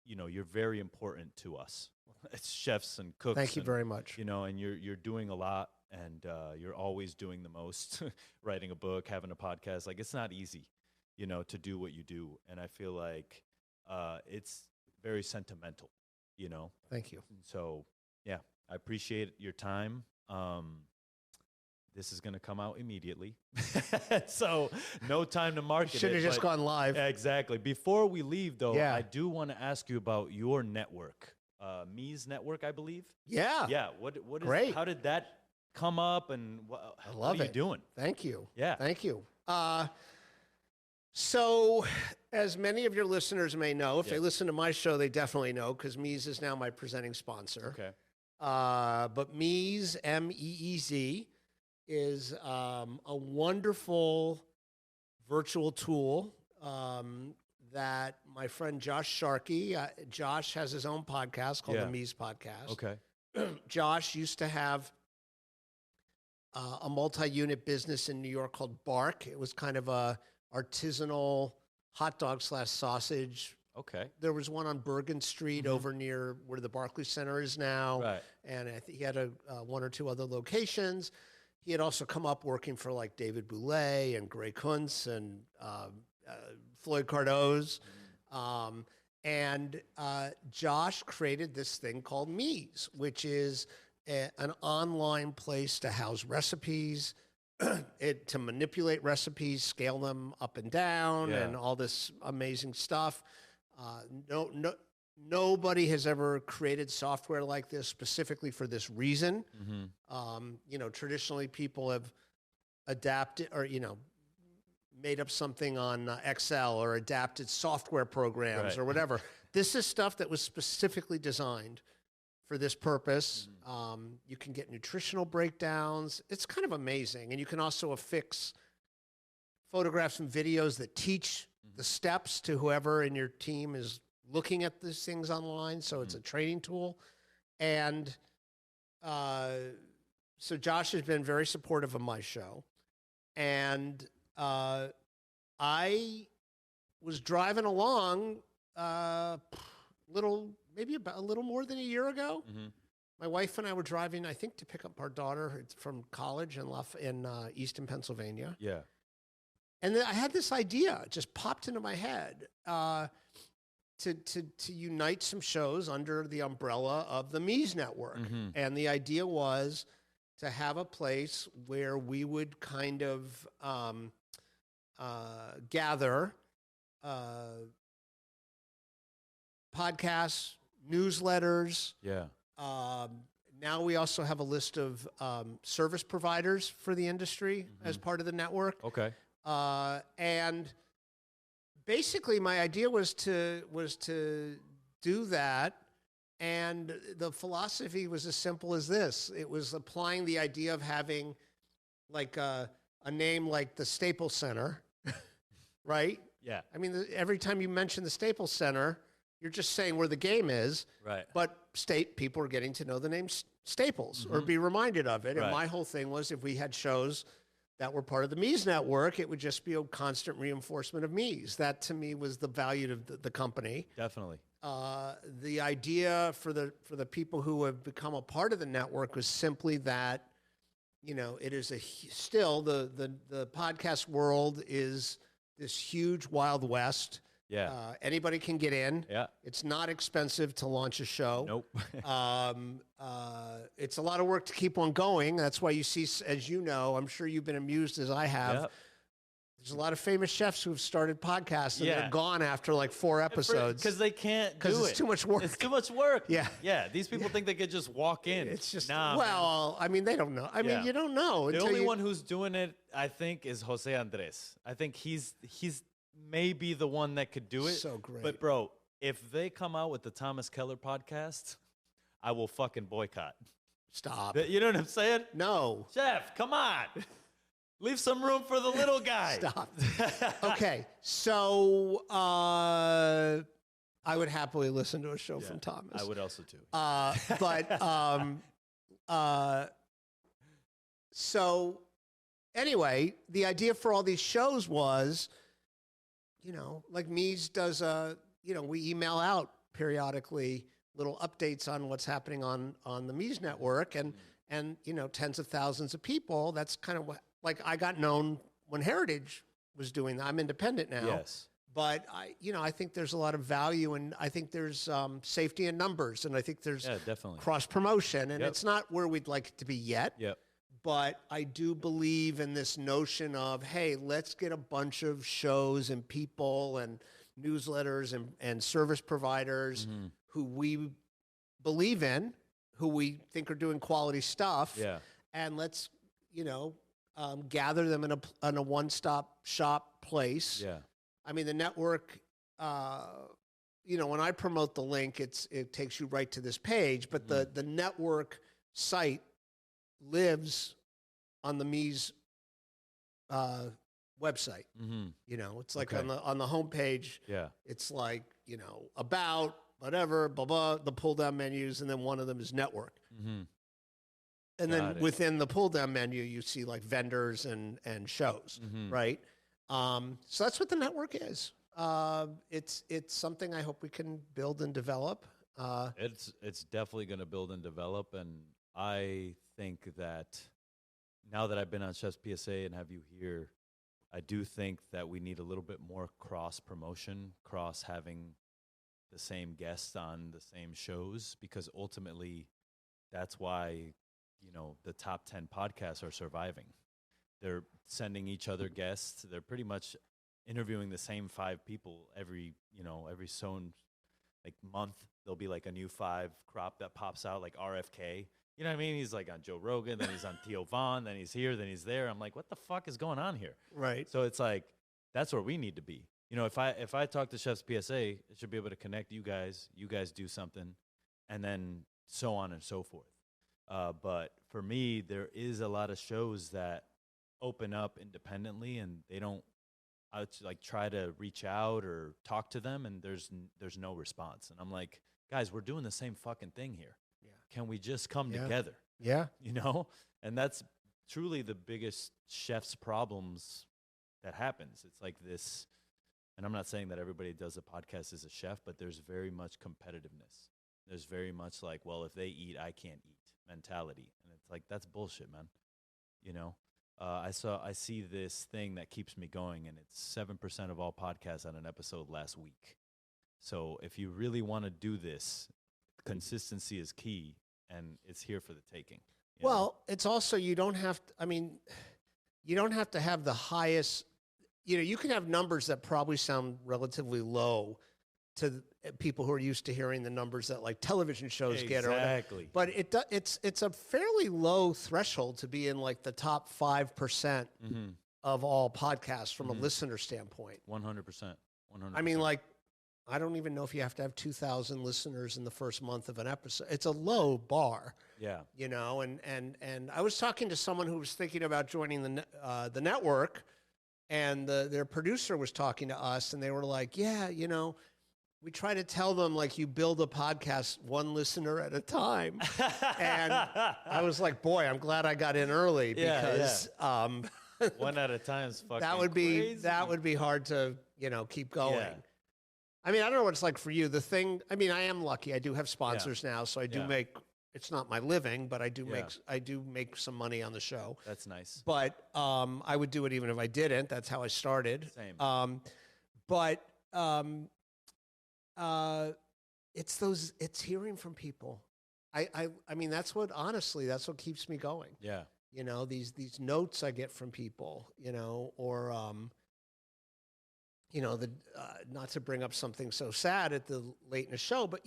you know, you're very important to us. It's chefs and cooks. Thank you very much. You know, and you're doing a lot. And you're always doing the most, writing a book, having a podcast. Like, it's not easy, you know, to do what you do. And I feel like it's very sentimental, you know. Thank you. And so, yeah, I appreciate your time. This is going to come out immediately. So no time to market it. Should have just gone live. Exactly. Before we leave, though, I do want to ask you about your network. Mies Network, I believe. Yeah. Yeah. What is great? How did that come up, and what are you doing? Thank you. Yeah. Thank you. So, as many of your listeners may know, if they listen to my show, they definitely know, because Mies is now my presenting sponsor. Okay. But Mies, MEEZ, is a wonderful virtual tool that my friend Josh Sharkey, Josh has his own podcast called the Mies Podcast. Okay. Josh used to have a multi-unit business in New York called Bark. It was kind of a artisanal hot dog / sausage Okay. There was one on Bergen Street over near where the Barclays Center is now. Right. And I think he had one or two other locations. He had also come up working for like David Boulay and Gray Kuntz and Floyd Cardoz. And Josh created this thing called Mies, which is an online place to house recipes, to manipulate recipes, scale them up and down, and all this amazing stuff. Nobody has ever created software like this specifically for this reason. Traditionally people have adapted or, made up something on Excel or adapted software programs or whatever. This is stuff that was specifically designed for this purpose. You can get nutritional breakdowns. It's kind of amazing. And you can also affix photographs and videos that teach the steps to whoever in your team is looking at these things online. So it's a training tool. And so Josh has been very supportive of my show. And I was driving along maybe about a little more than a year ago. My wife and I were driving, I think, to pick up our daughter from college in Easton, Pennsylvania. Yeah. And then I had this idea, it just popped into my head, to unite some shows under the umbrella of the Mies Network. And the idea was to have a place where we would kind of gather podcasts, newsletters. Yeah. Now we also have a list of service providers for the industry as part of the network. Okay. And basically my idea was to do that. And the philosophy was as simple as this. It was applying the idea of having like a name like the Staples Center, right? Yeah. I mean, every time you mention the Staples Center, you're just saying where the game is. Right. But people are getting to know the name Staples or be reminded of it. And my whole thing was if we had shows that were part of the Mies Network, it would just be a constant reinforcement of Mies. That to me was the value of the company. Definitely. The idea for the people who have become a part of the network was simply that, it is still the podcast world is this huge Wild West. Yeah. Anybody can get in. Yeah. It's not expensive to launch a show. Nope. It's a lot of work to keep on going. That's why you see, as you know, I'm sure you've been amused as I have. Yep. There's a lot of famous chefs who have started podcasts and they're gone after like 4 episodes. Because they can't do it. Because it's too much work. It's too much work. Yeah. Yeah. These people think they could just walk in. It's just, nah, well, I mean, they don't know. I mean, you don't know. The only one who's doing it, I think, is Jose Andres. I think he's maybe the one that could do it. So great. But, bro, if they come out with the Thomas Keller podcast, I will fucking boycott. Stop. You know what I'm saying? No. Chef, come on. Leave some room for the little guy. Stop. Okay, so I would happily listen to a show from Thomas. I would also too. So anyway, the idea for all these shows was, like Mies does we email out periodically little updates on what's happening on the Mies Network and tens of thousands of people. That's kind of what, like I got known when Heritage was doing that. I'm independent now. Yes. But I think there's a lot of value, and I think there's safety in numbers, and I think there's definitely cross promotion, and it's not where we'd like it to be yet. Yep. But I do believe in this notion of, hey, let's get a bunch of shows and people and newsletters and service providers who we believe in, who we think are doing quality stuff, and let's gather them in a one-stop shop place. Yeah. I mean, the network, when I promote the link, it takes you right to this page, but the network site lives on the Mies website. It's like on the homepage. Yeah. It's like, about whatever, blah, blah, the pull down menus, and then one of them is network. And then within the pull down menu, you see like vendors and shows, right? So that's what the network is. It's something I hope we can build and develop. It's definitely going to build and develop, and I think that now that I've been on Chef's PSA and have you here, I do think that we need a little bit more cross promotion, cross having the same guests on the same shows, because ultimately that's why, the top 10 podcasts are surviving. They're sending each other guests. They're pretty much interviewing the same 5 people every like month. There'll be like a new 5 crop that pops out, like RFK. You know what I mean? He's like on Joe Rogan, then he's on Theo Vaughn, then he's here, then he's there. I'm like, what the fuck is going on here? Right. So it's like, that's where we need to be. If I talk to Chef's PSA, it should be able to connect you guys do something, and then so on and so forth. But for me, there is a lot of shows that open up independently, and they don't. I like try to reach out or talk to them, and there's no response. And I'm like, guys, we're doing the same fucking thing here. Yeah. Can we just come together? Yeah. And that's truly the biggest chef's problems that happens. It's like this. And I'm not saying that everybody does a podcast as a chef, but there's very much competitiveness. There's very much like, well, if they eat, I can't eat mentality. And it's like, that's bullshit, man. I see this thing that keeps me going, and it's 7% of all podcasts on an episode last week. So if you really want to do this, consistency is key, and it's here for the taking. It's also, you don't have to have the highest. You can have numbers that probably sound relatively low to people who are used to hearing the numbers that like television shows get. Exactly. But it's a fairly low threshold to be in like the top 5% of all podcasts from a listener standpoint. 100%. 100%. I mean, like, I don't even know if you have to have 2,000 listeners in the first month of an episode. It's a low bar. Yeah. And I was talking to someone who was thinking about joining the network. And their producer was talking to us, and they were like, yeah, we try to tell them, like, you build a podcast one listener at a time. And I was like, boy, I'm glad I got in early, because one at a time is fucking crazy. That would be hard to, keep going. Yeah. I mean, I don't know what it's like for you. I am lucky. I do have sponsors now, so I do make. It's not my living, but I do make some money on the show. That's nice. But I would do it even if I didn't. That's how I started. Same. It's hearing from people. I mean, that's what keeps me going. Yeah. These notes I get from people, or not to bring up something so sad at the late in the show, but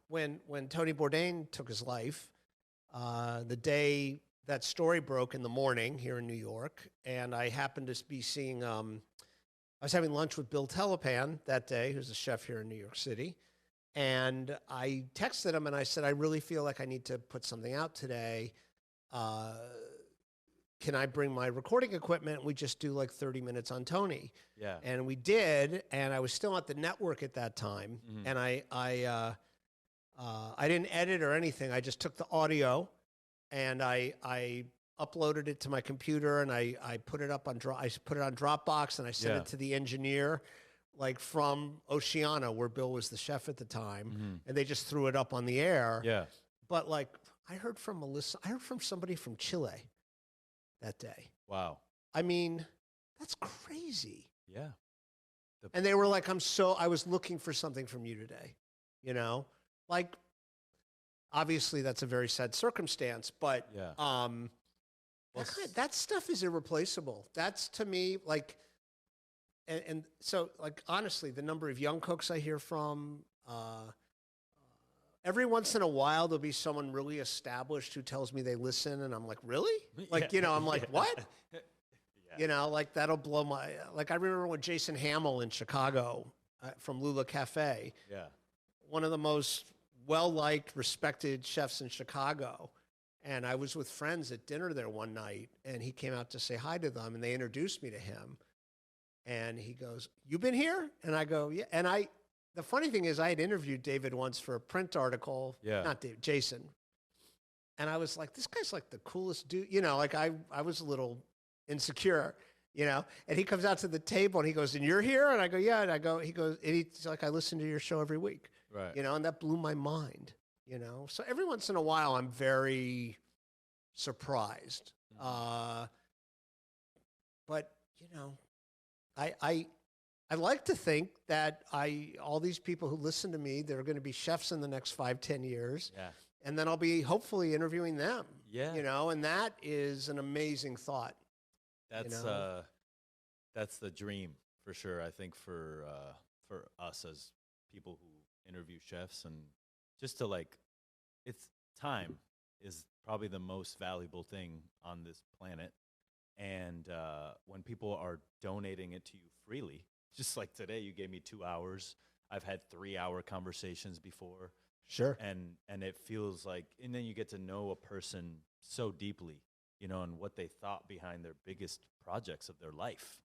when Tony Bourdain took his life, the day that story broke in the morning here in New York, and I happened to be seeing, I was having lunch with Bill Telepan that day, who's a chef here in New York City, and I texted him and I said, I really feel like I need to put something out today. Can I bring my recording equipment? We just do like 30 minutes on Tony. Yeah. And we did, and I was still at the network at that time, and I didn't edit or anything. I just took the audio, and I uploaded it to my computer, and I put it up on Dropbox, and I sent it to the engineer, like from Oceana, where Bill was the chef at the time, and they just threw it up on the air. Yeah. But like, I heard from somebody from Chile that day. Wow. I mean, that's crazy. Yeah. And they were like, I was looking for something from you today, Like, obviously that's a very sad circumstance, but that stuff is irreplaceable. That's, to me, like, and so, like, honestly, the number of young cooks I hear from, every once in a while there'll be someone really established who tells me they listen, and I'm like, really? Like, I'm like, what? Like, that'll blow my, like, I remember when Jason Hamill in Chicago from Lula Cafe, one of the most well-liked, respected chefs in Chicago. And I was with friends at dinner there one night, and he came out to say hi to them, and they introduced me to him. And he goes, "You been here?" And I go, "Yeah." And the funny thing is, I had interviewed David once for a print article. Yeah. Not David, Jason. And I was like, this guy's like the coolest dude. Like I was a little insecure, And he comes out to the table and he goes, and you're here? And I go, yeah. And he goes, and he's like, I listen to your show every week. Right. And that blew my mind, So every once in a while, I'm very surprised. But, I like to think that all these people who listen to me, they're going to be chefs in the next 5-10 years. Yeah. And then I'll be hopefully interviewing them. Yeah. And that is an amazing thought. That's the dream for sure. I think for us as people who interview chefs, and just to it's time is probably the most valuable thing on this planet. And when people are donating it to you freely, just like today, you gave me 2 hours. I've had 3-hour conversations before. Sure. And it feels like, and then you get to know a person so deeply, and what they thought behind their biggest projects of their life.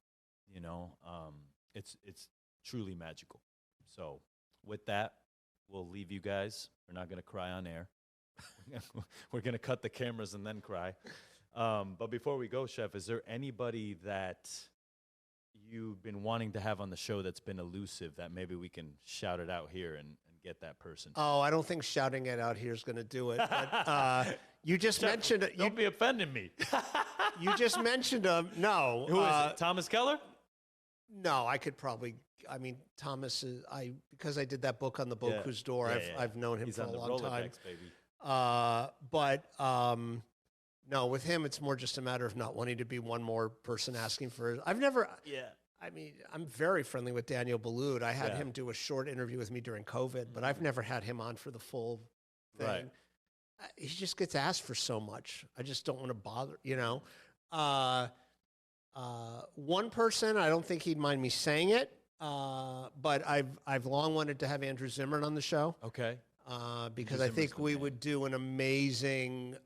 It's truly magical. So with that, we'll leave you guys. We're not going to cry on air. We're going to cut the cameras and then cry. But before we go, Chef, is there anybody that you've been wanting to have on the show that's been elusive that maybe we can shout it out here and get that person? Oh, I don't think shouting it out here is going to do it. But, you just Chef, mentioned it. Don't be offending me. You just mentioned him. No. Who is it? Thomas Keller? No, I could probably. I mean, Thomas is. Because I did that book on the Bocuse d'Or. I've known him He's for a long time. Baby. But no, with him, it's more just a matter of not wanting to be one more person asking for. I've never. Yeah. I mean, I'm very friendly with Daniel Boulud. I had him do a short interview with me during COVID, but I've never had him on for the full thing. Right. He just gets asked for so much. I just don't want to bother, One person, I don't think he'd mind me saying it, but I've long wanted to have Andrew Zimmern on the show. Okay. Because I think we would do an amazing.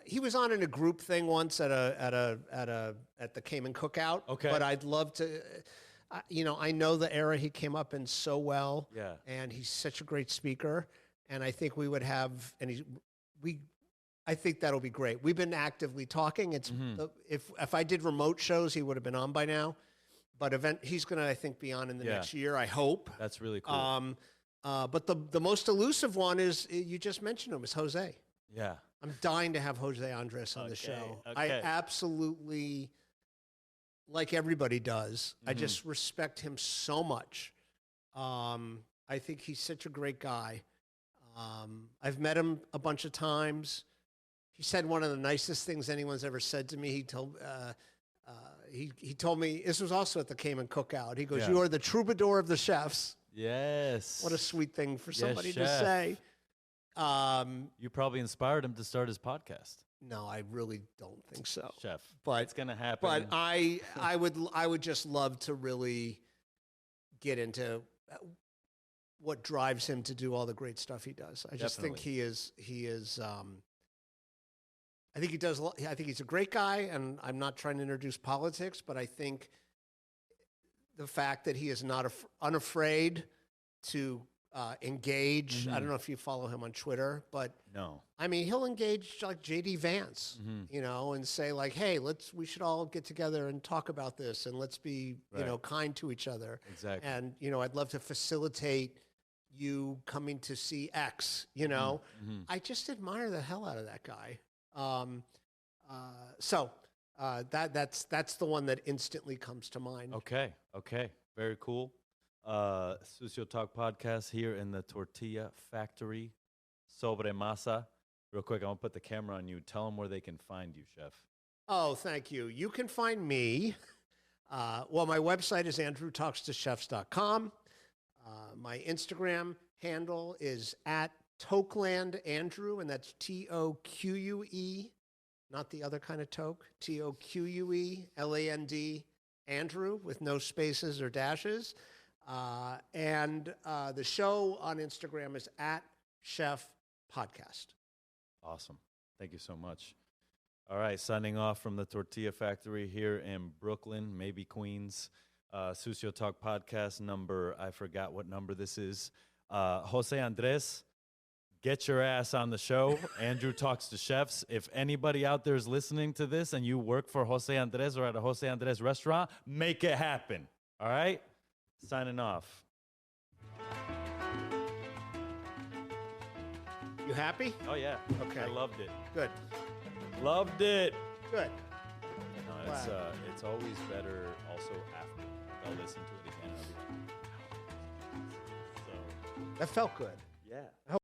He was on in a group thing once at the Cayman Cookout. Okay. But I'd love to. I know the era he came up in so well. Yeah. And he's such a great speaker, and I think we would have. I think that'll be great. We've been actively talking. It's if I did remote shows, he would have been on by now. But he's going to, I think, be on in the next year. I hope. That's really cool. But the most elusive one is, you just mentioned him, is Jose. Yeah. I'm dying to have Jose Andres on the show. I absolutely, like everybody does, I just respect him so much. I think he's such a great guy. I've met him a bunch of times. He said one of the nicest things anyone's ever said to me. He told me, this was also at the Cayman Cookout. He goes, "You are the troubadour of the chefs." Yes. What a sweet thing for somebody to say. You probably inspired him to start his podcast. No, I really don't think so. Chef, but it's going to happen. But I would just love to really get into what drives him to do all the great stuff he does. I just think he is. I think he does. I think he's a great guy, and I'm not trying to introduce politics, but I think the fact that he is not unafraid to engage. I don't know if you follow him on Twitter, but no. I mean, he'll engage like JD Vance, and say like, "Hey, we should all get together and talk about this, and let's be, kind to each other." Exactly. And I'd love to facilitate you coming to see X. I just admire the hell out of that guy. That's the one that instantly comes to mind. Okay. Very cool. Sucio Talk podcast here in the Tortilla Factory, Sobre Masa. Real quick, I'm going to put the camera on you. Tell them where they can find you, Chef. Oh, thank you. You can find me. My website is andrewtalkstochefs.com. My Instagram handle is at ToquelandAndrew, and that's TOQUE, not the other kind of toque, TOQUELAND Andrew, with no spaces or dashes. And the show on Instagram is at Chef Podcast. Awesome. Thank you so much. All right, signing off from the Tortilla Factory here in Brooklyn, maybe Queens. Sucio Talk podcast number, I forgot what number this is. Jose Andres, get your ass on the show. Andrew talks to chefs. If anybody out there is listening to this and you work for Jose Andres or at a Jose Andres restaurant, make it happen. All right? Signing off. You happy? Oh, yeah. Okay. I loved it. Good. Loved it. Good. No, it's always better also after. I'll listen to it again and I'll be like, wow. So That felt good. yeah.